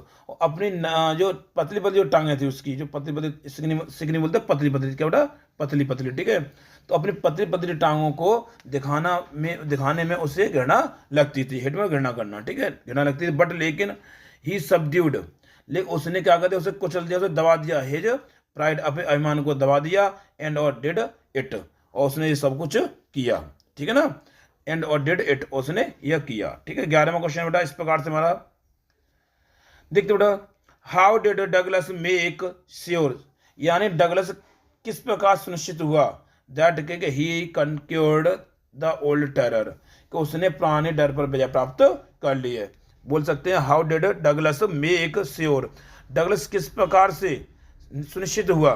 अपनी जो पतली पतली जो टांगे थी उसकी, जो पतली पतली सिकनी बोलते हैं पतली पतली, क्या बेटा पतली पतली, ठीक है। तो अपनी पतली पतली टांगों को दिखाने में उसे घृणा लगती थी, हेड में घृणा करना, ठीक है, घृणा लगती थी। बट लेकिन ही सबड्यूड, लेकिन उसने क्या करते उसे कुचल दिया, उसे दबा दिया, हिज प्राइड, अपने अभिमान को दबा दिया, एंड और डिड इट, और उसने ये सब कुछ किया, ठीक है ना, एंड और डिड इट, उसने यह किया, ठीक है। 11वां क्वेश्चन बेटा इस प्रकार से हमारा देखते बेटा, how did Douglas make sure, यानी डगलस किस प्रकार सुनिश्चित हुआ, दैट के ही कंक्योर्ड द ओल्ड टेरर, कि उसने पुराने डर पर विजय प्राप्त कर ली है। बोल सकते हैं how did Douglas make sure, Douglas किस प्रकार से सुनिश्चित हुआ,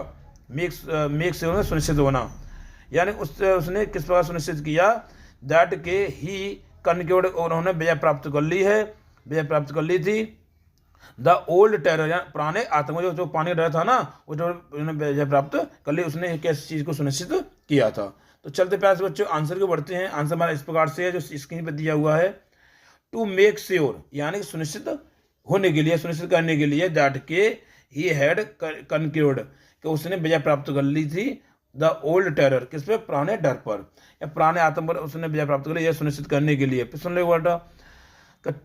मेक श्योर सुनिश्चित होना, यानी उसने किस प्रकार सुनिश्चित किया, दैट के ही कंक्योर्ड, उन्होंने विजय प्राप्त कर ली है, विजय प्राप्त कर ली थी, द ओल्ड टेरर, पुराने आतंक, जो पानी डर था ना, वो जो उन्होंने विजय प्राप्त कर ली, उसने किस चीज़ को सुनिश्चित किया था। तो चलते प्यार से बच्चों आंसर को बढ़ते हैं। आंसर हमारा इस प्रकार से है जो स्क्रीन पर दिया हुआ है, टू मेक श्योर, यानी सुनिश्चित होने के लिए, सुनिश्चित करने के लिए, दैट के ही हैड कंक्योर्ड, कि उसने विजय प्राप्त कर ली थी, द ओल्ड टेरर, किस पे, पुराने डर पर या पुराने आतंक पर उसने विजय प्राप्त कर ली, यह सुनिश्चित करने के लिए। फिर सुन लो वर्ड,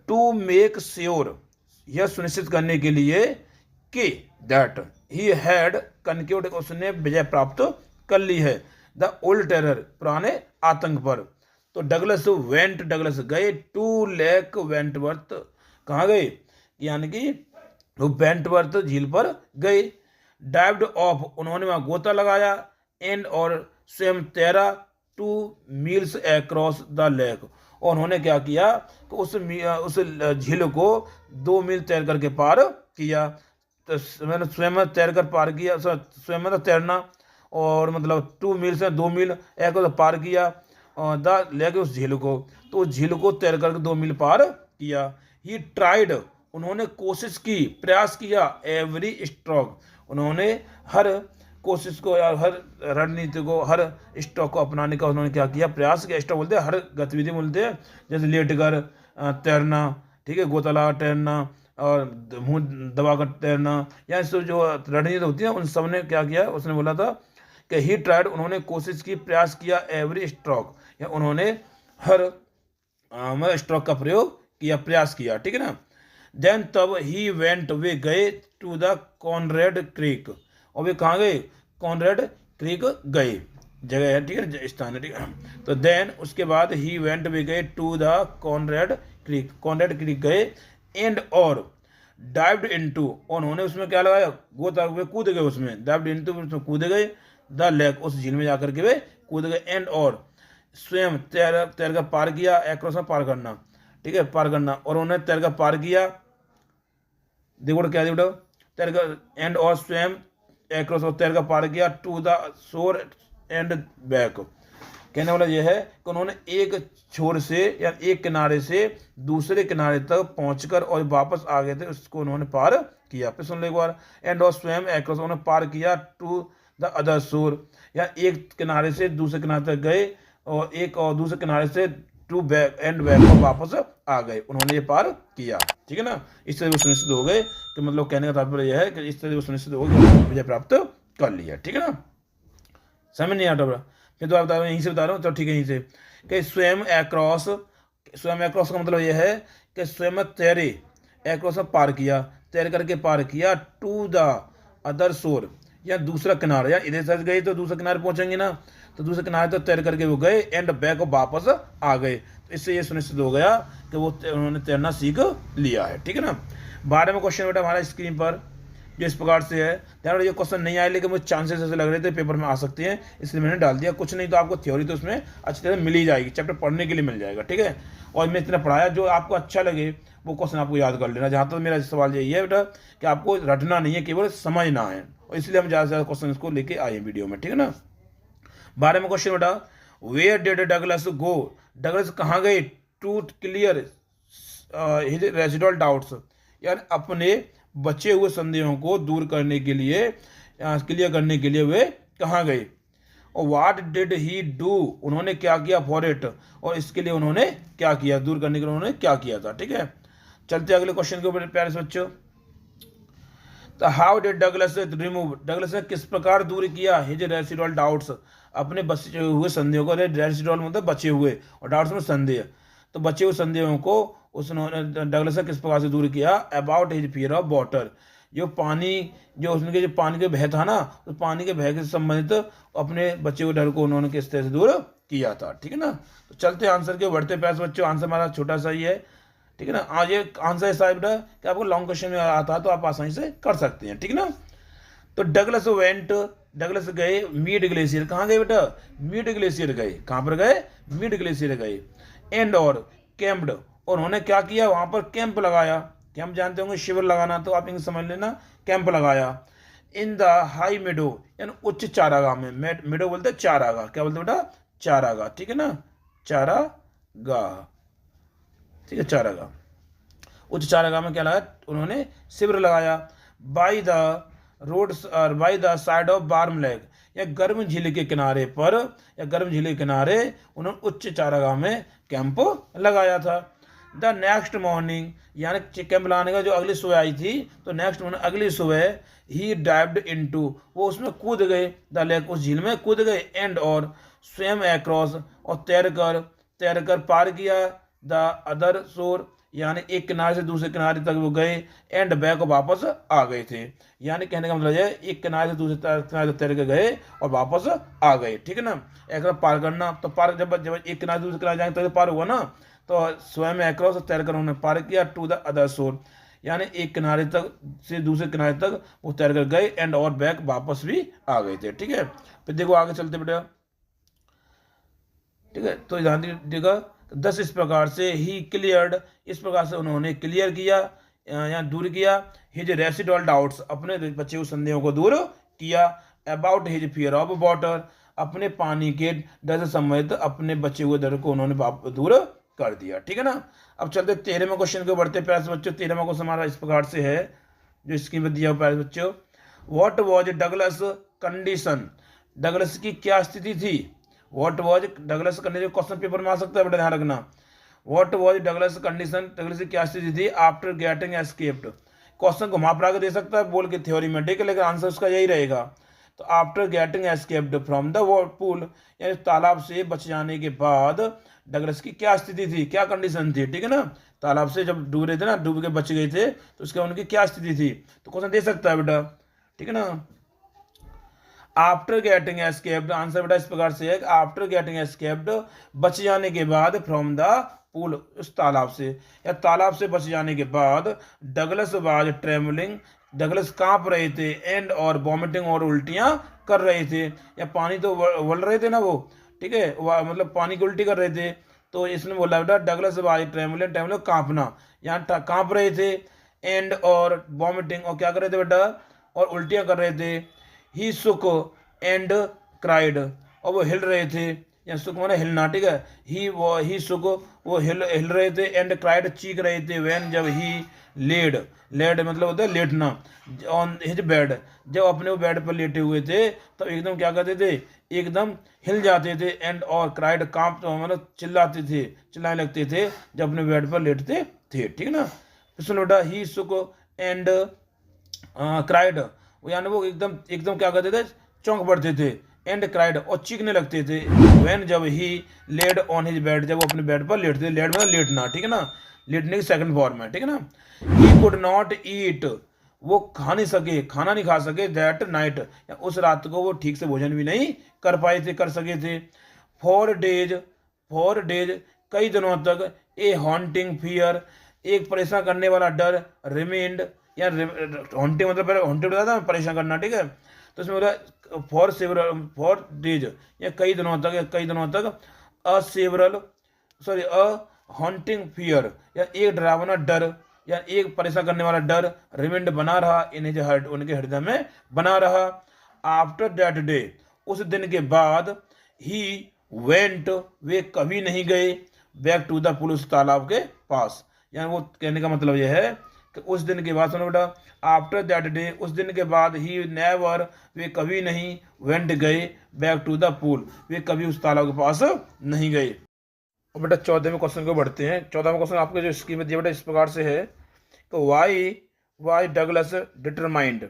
टू मेक श्योर, यह सुनिश्चित करने के लिए कि, दैट ही हैड कंक्योर्ड, उसने विजय प्राप्त कर ली है, द ओल्ड टेरर, पुराने आतंक पर। तो डगलस वेंट, डगलस गए, टू लेक वेंटवर्थ, कहाँ गए, यानी कि वो वेंटवर्थ झील पर गए, डाइव्ड ऑफ, उन्होंने वहां गोता लगाया, एंड और स्वयं तैरा, 2 मील्स अक्रॉस द लेक, और उन्होंने क्या किया कि उस झील को 2 मील तैर करके पार किया। तो मैंने स्वयं तैर कर पार किया, स्वयं मतलब तैरना, और मतलब 2 मील से 2 मील एक पार किया द लेक, उस झील को, तो उस झील को तैर करके 2 मील पार किया। ही ट्राइड, उन्होंने कोशिश की, प्रयास किया, एवरी स्ट्रोक, उन्होंने हर कोशिश को या हर रणनीति को, हर स्ट्रोक को अपनाने का उन्होंने क्या किया, प्रयास किया। स्ट्रोक बोलते हैं हर गतिविधि बोलते हैं, जैसे लेट कर तैरना, ठीक है, गोता लगा तैरना, और मुंह दबा कर तैरना, या जो रणनीति होती है उन सब ने क्या किया, उसने बोला था कि ही ट्राइड, उन्होंने कोशिश की, प्रयास किया, एवरी स्ट्रोक, या उन्होंने हर स्ट्रोक का प्रयोग किया, प्रयास किया, ठीक है ना। देन तब ही वेंट, वे गए, टू द कॉनरेड क्रीक, और वे कहाँ गए, कॉनरेड क्रीक गए, जगह है, ठीक है, स्थान है, ठीक है। तो देन उसके बाद ही वेंट, वे गए, टू द कॉनरेड क्रीक गए, एंड और डाइव्ड इनटू, उन्होंने उसमें क्या लगाया, गोता, वे कूद गए उसमें, डाइव्ड इनटू, उसमें कूद गए, द लेक, उस झील में जाकर के वे कूद गए, एंड और स्वयं तैर कर पार किया, एक्रॉस में पार करना, ठीक है, पार करना, और उन्होंने तैर कर पार किया, देखो क्या देखो, तैर कर, एंड और स्वयं एक्रॉस, तैर कर पार किया, to the shore and back, कहने वाला यह है कि उन्होंने एक छोर से या एक किनारे से दूसरे किनारे तक पहुंचकर और वापस आ गए थे, उसको उन्होंने पार किया। फिर सुन लो एक बार, एंड और स्वयं एक्रॉस, उन्होंने पार किया, टू द अदर शोर, या एक किनारे से दूसरे किनारे तक गए, और एक और दूसरे किनारे से टू बैक एंड बैक पर वापस आ गए, उन्होंने ये पार किया, ठीक है ना। इस तरह वो सुनिश्चित हो गए, कि मतलब कहने का तात्पर्य यह है कि इस तरह वो सुनिश्चित हो गए, विजय प्राप्त कर लिया, ठीक है ना। समझ नहीं आता, फिर तो आप बता रहा हूँ, यहीं से बता रहा हूँ, तो ठीक है, यहीं से कि स्वयं एक्रॉस का मतलब यह है कि स्वयं तैरे, एक्रॉस पार किया, तैर करके पार किया, टू द अदर शोर, या दूसरा किनारा, या इधर से गए तो दूसरे किनारे पहुंचेंगे ना, तो दूसरे किनारे तो तैर करके वो गए, एंड बैक वापस आ गए, तो इससे ये सुनिश्चित हो गया कि वो उन्होंने तैरना सीख लिया है, ठीक है ना। 12वां क्वेश्चन बेटा हमारा स्क्रीन पर, जो इस प्रकार से है। ध्यान रखिए क्वेश्चन नहीं आए, लेकिन मुझे चांसेस ऐसे लग रहे थे पेपर में आ सकते हैं, इसलिए मैंने डाल दिया। कुछ नहीं तो आपको थ्योरी तो उसमें अच्छी तरह मिल ही जाएगी, चैप्टर पढ़ने के लिए मिल जाएगा, ठीक है। और मैं इतना पढ़ाया, जो आपको अच्छा लगे वो क्वेश्चन आपको याद कर लेना। जहाँ तक मेरा सवाल यही है बेटा कि आपको रटना नहीं है, केवल समझना है, और इसलिए हम ज़्यादा से ज़्यादा क्वेश्चन इसको लेके आए वीडियो में, ठीक है ना। 12वां क्वेश्चन बेटा, where did Douglas go, Douglas कहाँ गए to clear his residual doubts, यानी अपने बचे हुए संदेहों को दूर करने के लिए, क्लियर करने के लिए वे कहाँ गए। और व्हाट डिड ही डू, उन्होंने क्या किया फॉर इट, और इसके लिए उन्होंने क्या किया, दूर करने के लिए उन्होंने क्या किया था, ठीक है। चलते अगले क्वेश्चन के ऊपर प्यारे से बच्चों। तो how did Douglas remove, Douglas ने किस प्रकार दूर किया हिज रेसिडुअल डाउट्स, अपने बचे हुए संदेहों को, रेसिडुअल मतलब बचे हुए, और डाउट्स में संदेह, तो बचे हुए संदेहों को उसने डगलस ने किस प्रकार से दूर किया। About his fear of water, जो पानी, जो उसके जो पानी के भय था ना, उस पानी के भय से संबंधित अपने बचे हुए डर को उन्होंने किस तरह से दूर किया था, ठीक है ना। तो चलते आंसर के बढ़ते पैस बच्चों, आंसर हमारा छोटा सा ही है, ठीक है ना। आज ये आंसर ऐसा है बेटा कि आपको लॉन्ग क्वेश्चन में आता है तो आप आसानी से कर सकते हैं, ठीक है ना। तो डगलस वेंट, डगलस गए मीड ग्लेशियर, कहाँ गए बेटा, मीड ग्लेशियर गए, कहाँ पर गए, मीड ग्लेशियर गए। एंड और कैम्प्ड, और उन्होंने क्या किया, वहाँ पर कैंप लगाया, कैंप जानते होंगे शिविर लगाना, तो आप इंग्लिश समझ लेना, कैंप लगाया। इन द हाई मेडो, यानी उच्च चारागाह में, मेडो बोलते हैं चारागाह, क्या बोलते हैं बेटा, चारागाह, ठीक है ना, चारागाह, ठीक है, चारागाह। उच्च चारागाह में क्या लगाया उन्होंने, शिविर लगाया। By the road, by the side of warm lake, या गर्म झील के किनारे पर, या गर्म झील के किनारे उन्होंने उच्च चारागाह में कैंप लगाया था। द नेक्स्ट मॉर्निंग, यानी कैंप लगाने का जो अगली सुबह आई थी, तो नेक्स्ट मॉर्निंग अगली सुबह ही डाइव्ड इनटू, वो उसमें कूद गए, द लेक, उस झील में कूद गए। एंड और स्विम अक्रॉस, और तैरकर पार किया। द अदर शोर, यानी एक किनारे से दूसरे किनारे तक वो गए। एंड बैक, वापस आ गए थे, यानी कहने का मतलब है एक किनारे से दूसरे किनारे तक तैर के गए और वापस आ गए, ठीक है ना। एक पार करना, तो पार जब एक किनारे से दूसरे किनारे जाएंगे तो पार हुआ ना, तो स्वयं अक्रॉस तैरकर उन्होंने पार किया। टू द अदर शोर, यानी एक किनारे तक से दूसरे किनारे तक वो तैर कर गए। एंड और बैक, वापस भी आ गए थे, ठीक है। फिर देखो आगे चलते बेटा, ठीक है। तो ध्यान दीजिएगा, 10 इस प्रकार से ही क्लियर्ड, इस प्रकार से उन्होंने क्लियर किया या दूर किया। हिज रेसिडुअल डाउट्स, अपने बचे हुए संदेहों को दूर किया। About his fear of water, अपने पानी के डर से संबंधित अपने बचे हुए डर को उन्होंने दूर कर दिया, ठीक है ना। अब चलते 13वें क्वेश्चन को बढ़ते प्यारे बच्चों। 13वां क्वेश्चन हमारा इस प्रकार से है, जो स्क्रीन पर दिया हुआ प्यारे बच्चों। What was Douglas condition, Douglas की क्या स्थिति थी। What was Douglas condition, question paper में आ सकता है बेटा, ध्यान रखना। What was Douglas condition, Douglas की क्या स्थिति थी आफ्टर गेटिंग एस्केप्ड। क्वेश्चन घुमा फिरा के दे सकता है बोल के थ्योरी में, ठीक है, लेकिन आंसर उसका यही रहेगा। तो after getting escaped from the pool, यानी तालाब से बच जाने के बाद डगलस की क्या स्थिति थी, क्या कंडीशन थी, ठीक है ना। तालाब से जब डूब रहे थे ना, डूब के बच गए थे, तो उसके उनकी क्या स्थिति थी, तो क्वेश्चन दे सकता है बेटा, ठीक है ना। आफ्टर गेटिंग एस्केप्ड, आंसर बेटा इस प्रकार से है, आफ्टर गेटिंग एस्केप्ड, बच जाने के बाद, फ्रॉम द पूल, उस तालाब से, या तालाब से बच जाने के बाद। डगलस वाज ट्रेवलिंग, डगलस कांप रहे थे। एंड और वॉमिटिंग, और उल्टियां कर रहे थे, या पानी तो वल रहे थे ना वो, ठीक है, मतलब पानी की उल्टी कर रहे थे। तो इसने बोला बेटा डगलस वाज ट्रेवलिंग, ट्रेवलिंग कांपना, यहाँ कांप रहे थे। एंड और वॉमिटिंग, और क्या कर रहे थे बेटा, और उल्टियां कर रहे थे। ही सुक एंड क्राइड, और वो हिल रहे थे, या सुक माने हिलना, ठीक है। ही सुक, वो हिल रहे थे। एंड क्राइड, चीख रहे थे। व्हेन, जब ही लेड, लेड मतलब होता है लेटना, ऑन हिज बेड, जब अपने वो बेड पर लेटे हुए थे तब एकदम क्या करते थे, एकदम हिल जाते थे। एंड और क्राइड, कांप मतलब चिल्लाते थे, चिल्लाने लगते थे जब अपने बेड पर लेटते थे, ठीक है ना। सुनो बेटा, ही सुक एंड क्राइड, यानी वो एकदम एकदम क्या करते थे, चौंक पड़ते थे। एंड क्राइड, और चीखने लगते थे। व्हेन, जब ही लेड ऑन हिज बेड, जब वो अपने बेड पर लेटते, लेट मतलब लेटना, ठीक है ना, लेटने की सेकंड फॉर्म है, ठीक है ना। ही कुड नॉट ईट, वो खा नहीं सके, खाना नहीं खा सके। दैट नाइट, उस रात को वो ठीक से भोजन भी नहीं कर पाए थे, कर सके थे। 4 डेज, कई दिनों तक। ए हॉन्टिंग फियर, एक परेशान करने वाला डर। रिमेंड, या हॉन्टिंग मतलब पहले हॉन्टेड बताया था परेशान करना, ठीक है। तो इसमें बोला फॉर डेज या कई दिनों तक, या कई दिनों तक अ हॉन्टिंग फियर या एक डरावना डर या एक परेशान करने वाला डर रिमेंड बना रहा इन हिज हार्ट, उनके हृदय में बना रहा। आफ्टर दैट डे, उस दिन के बाद, ही वेंट, वे कभी नहीं गए, बैक टू द पूल, उस तालाब के पास। यानी वो कहने का मतलब यह है कि उस दिन के बाद, सुनो बेटा, आफ्टर दैट डे, उस दिन के बाद, ही नेवर, वे कभी नहीं, वेंट गए, बैक टू द पूल, वे कभी उस तालाब के पास नहीं गए। और बेटा 14वें क्वेश्चन को बढ़ते हैं। 14वां क्वेश्चन आपके जो स्क्रीन में दिया बेटा इस प्रकार से है कि वाई डगलस डिटरमाइंड,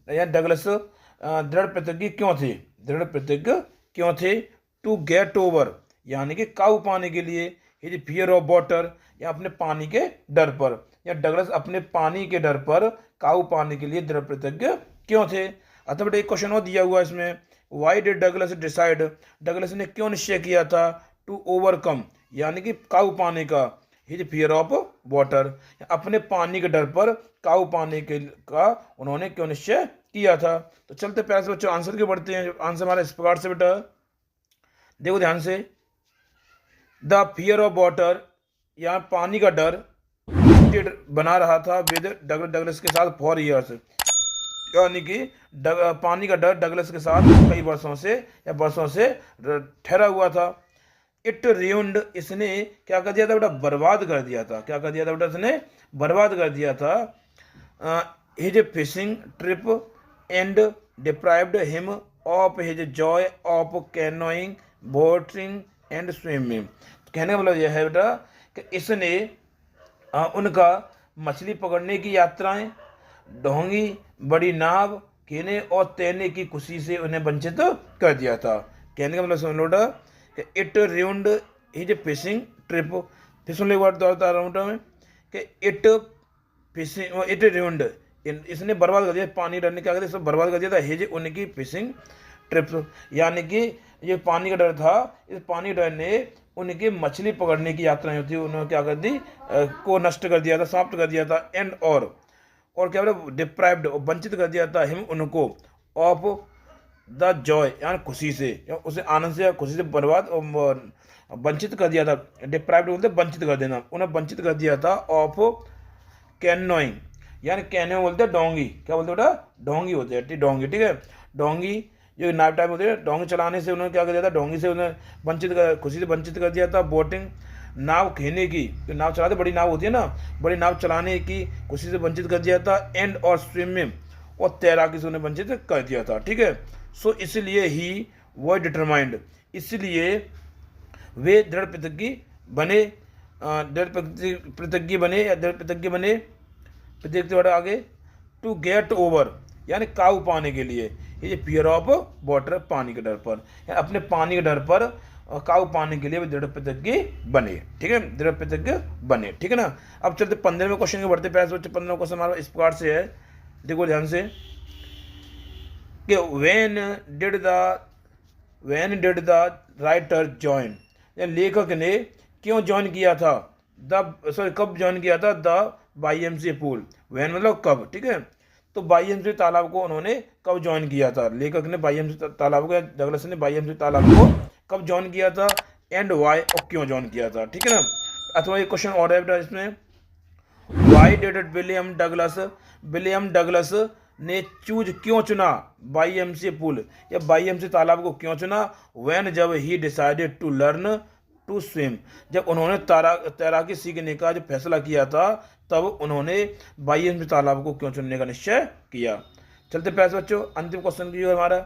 या डगलस दृढ़ प्रतिज्ञ क्यों थे, दृढ़ प्रतिज्ञ क्यों थे, टू गेट ओवर, यानी कि काबू पाने के लिए, हिज फियर ऑफ वाटर, या अपने पानी के डर पर, या डगलस अपने पानी के डर पर काबू पाने के लिए दृढ़ प्रतिज्ञ क्यों थे। अतः बेटा एक क्वेश्चन और दिया हुआ है इसमें, why did Douglas decide, Douglas ने क्यों निश्चय किया था, टू ओवरकम, यानी कि काबू पाने का, हिज फियर ऑफ वाटर, अपने पानी के डर पर काबू पाने के का उन्होंने क्यों निश्चय किया था। तो चलते प्यारे से बच्चों आंसर के बढ़ते हैं। आंसर हमारा इस प्रकार से बेटा देखो ध्यान से, द फियर ऑफ वाटर, यहाँ पानी का डर बना रहा था विद डगलस के साथ फॉर ईयर्स, यानी कि पानी का डर डगलस के साथ कई वर्षों से या वर्षों से ठहरा हुआ था। इट रियून्ड, इसने क्या कर दिया था बेटा, बर्बाद कर दिया था। क्या कर दिया था बेटा, इसने बर्बाद कर दिया था his fishing trip and deprived him of his Joy of canoeing, boating and swimming. कहने का मतलब यह है बेटा कि इसने उनका मछली पकड़ने की यात्राएं, ढोंगी, बड़ी नाव खेने और तैरने की खुशी से उन्हें वंचित कर दिया था। कहने का मतलब सुन लो बेटा कि इट रियून्ड हिज फिशिंग ट्रिप, फिर सुन लो एक बार दोहराता रहा हूँ कि इट रियून्ड, इसने बर्बाद कर दिया, पानी डरने क्या कर दिया, सब बर्बाद कर दिया था, हिज, उनकी फिशिंग ट्रिप्स, यानी कि ये पानी का डर था, इस पानी डर ने उनकी मछली पकड़ने की यात्राएं होती उन्होंने क्या कर दी, को नष्ट कर दिया था, समाप्त कर दिया था। एंड और क्या बोले, डिप्राइव्ड, वंचित कर दिया था, हिम, उनको, ऑफ द जॉय, यानी खुशी से, उसे आनंद से, खुशी से बर्बाद वंचित कर दिया था। डिप्राइव्ड बोलते वंचित कर देना, उन्हें वंचित कर दिया था, ऑफ कैनोइंग, यानी कैनो बोलते डोंगी, क्या बोलते बेटा, डोंगी होते हैं, डोंगी, ठीक है, डोंगी जो नाव टाइप होते हैं, डोंगी चलाने से उन्होंने क्या कर दिया था, डोंगी से उन्हें वंचित कर, खुशी से वंचित कर दिया था। बोटिंग, नाव खेने की, जो नाव चलाते, बड़ी नाव होती है ना, बड़ी नाव चलाने की खुशी से वंचित कर दिया था। एंड और स्विमिंग, और तैराकी से उन्हें वंचित कर दिया था, ठीक है। सो इसलिए ही वो डिटरमाइंड, इसलिए वे दृढ़ प्रतिज्ञ बने, दृढ़ प्रतिज्ञ बने, या दृढ़ प्रतिज्ञ बने, देखते बड़ा आगे, टू गेट ओवर, यानी काबू पाने के लिए, ये फियर ऑफ वाटर, पानी के डर पर, या अपने पानी के डर पर काबू पाने के लिए वे दृढ़ प्रतिज्ञ बने, ठीक है, दृढ़ प्रतिज्ञ बने, ठीक है ना। अब चलते 15वें क्वेश्चन के बढ़ते प्यारे बच्चे। 15वां क्वेश्चन हमारा इस प्रकार से है, देखो ध्यान से कि when did the writer join, लेखक ने क्यों ज्वाइन किया था, कब ज्वाइन किया था, द YMCA पूल, व्हेन मतलब कब, ठीक है। तो YMCA तालाब को उन्होंने कब ज्वाइन किया था, लेखक ने YMCA तालाब को, डगलस ने YMCA तालाब को कब ज्वाइन किया था, एंड वाई, और क्यों ज्वाइन किया था, ठीक है ना। अथवा एक क्वेश्चन और है इसमें, वाई डिड विलियम डगलस ने चूज क्यों चुना YMCA पूल, या YMCA तालाब को क्यों चुना, व्हेन, जब, he decided to learn to swim, जब उन्होंने तैराकी सीखने का जो फैसला किया था, तब उन्होंने YMCA तालाब को क्यों चुनने का निश्चय किया। चलते पैसे बच्चों अंतिम क्वेश्चन की हमारा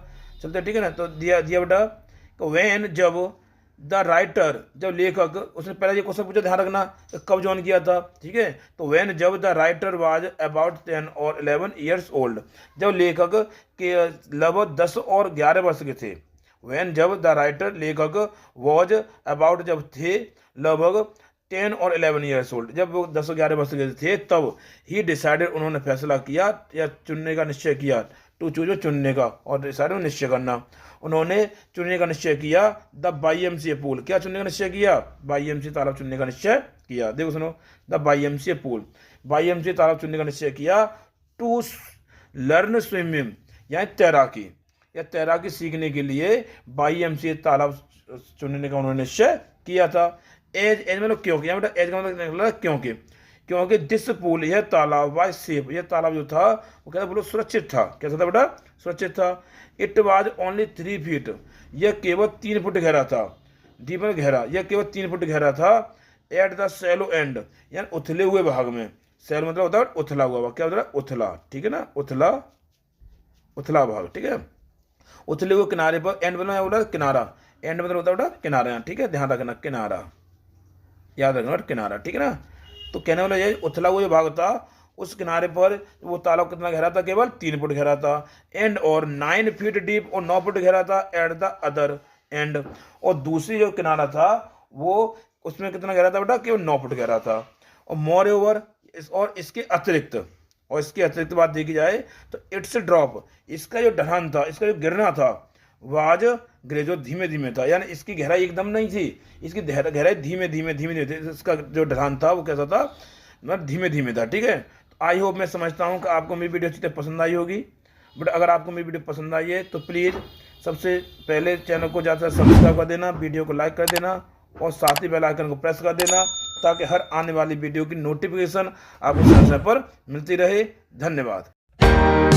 चलते, ठीक है ना। तो दिया बेटा, व्हेन, जब, द राइटर, जब लेखक, उसने पहले ये क्वेश्चन पूछा, ध्यान रखना कब ज्वाइन किया था, ठीक है। तो व्हेन, जब, द राइटर वाज अबाउट 10 और 11 ईयर्स ओल्ड, जब लेखक के लगभग 10 और 11 वर्ष के थे। व्हेन, जब, द राइटर, लेखक, वॉज अबाउट, जब थे, लगभग 10 और 11 ईयर्स ओल्ड, जब वो 10 और 11 वर्ष के थे, तब ही डिसाइडेड, उन्होंने फैसला किया या चुनने का निश्चय किया, टू चूज, चुनने का, और डिसाइडेड निश्चय करना, उन्होंने चुनने का निश्चय किया, द YMCA पूल, क्या चुनने का निश्चय किया, YMCA तालाब चुनने का निश्चय किया। देखो सुनो, द YMCA पूल, YMCA तालाब चुनने का निश्चय किया, टू लर्न स्विमिंग, यानी तैराकी या तैराकी सीखने के लिए YMCA तालाब चुनने का उन्होंने निश्चय किया था। एज एज मतलब क्योंकि, यहाँ बेटा एज का मतलब निकला क्योंकि, क्योंकि दिस पूल, यह तालाब, वाज सेफ, यह तालाब जो था वो कहता बोलो सुरक्षित था। कैसा था बेटा? सुरक्षित था। इट वाज ओनली 3 फीट, यह केवल 3 फुट गहरा था। डीप मतलब गहरा, यह केवल 3 फुट गहरा था। एट द सैलो एंड, यानी उथले हुए भाग में। सैलो मतलब होता है उथला हुआ, क्या होता है? उथला, ठीक है ना, उथला, उथला भाग, ठीक है। उथले हुए किनारे पर, एंड मतलब होता है किनारा, एंड मतलब होता है बेटा किनारा, ठीक है, ध्यान रखना, किनारा, याद रखना किनारा, ठीक है ना। तो कहने वाला ये उथला हुआ जो भाग था उस किनारे पर वो तालाब कितना गहरा था? केवल 3 फुट गहरा था। एंड और 9 फीट डीप, और 9 फुट गहरा था। एट द अदर एंड, और दूसरी जो किनारा था वो उसमें कितना गहरा था बेटा? केवल 9 फुट गहरा था। और मोर ओवर, और इसके अतिरिक्त, और इसके अतिरिक्त बात देखी जाए तो इट्स ड्रॉप, इसका जो ढलान था, इसका जो गिरना था, वाज ग्रेजुअल, धीमे धीमे था, यानी इसकी गहराई एकदम नहीं थी, इसकी गहराई धीमे धीमे धीमे धीमे थी। इसका जो ढलान था वो कैसा था? मतलब धीमे धीमे था, ठीक है। तो आई होप, मैं समझता हूँ कि आपको मेरी वीडियो अच्छी तरह पसंद आई होगी। बट अगर आपको मेरी वीडियो पसंद आई है तो प्लीज़ सबसे पहले चैनल को ज़्यादा से सब्सक्राइब कर देना, वीडियो को लाइक कर देना, और साथ ही बेल आइकन को प्रेस कर देना, ताकि हर आने वाली वीडियो की नोटिफिकेशन आपको समय पर मिलती रहे। धन्यवाद।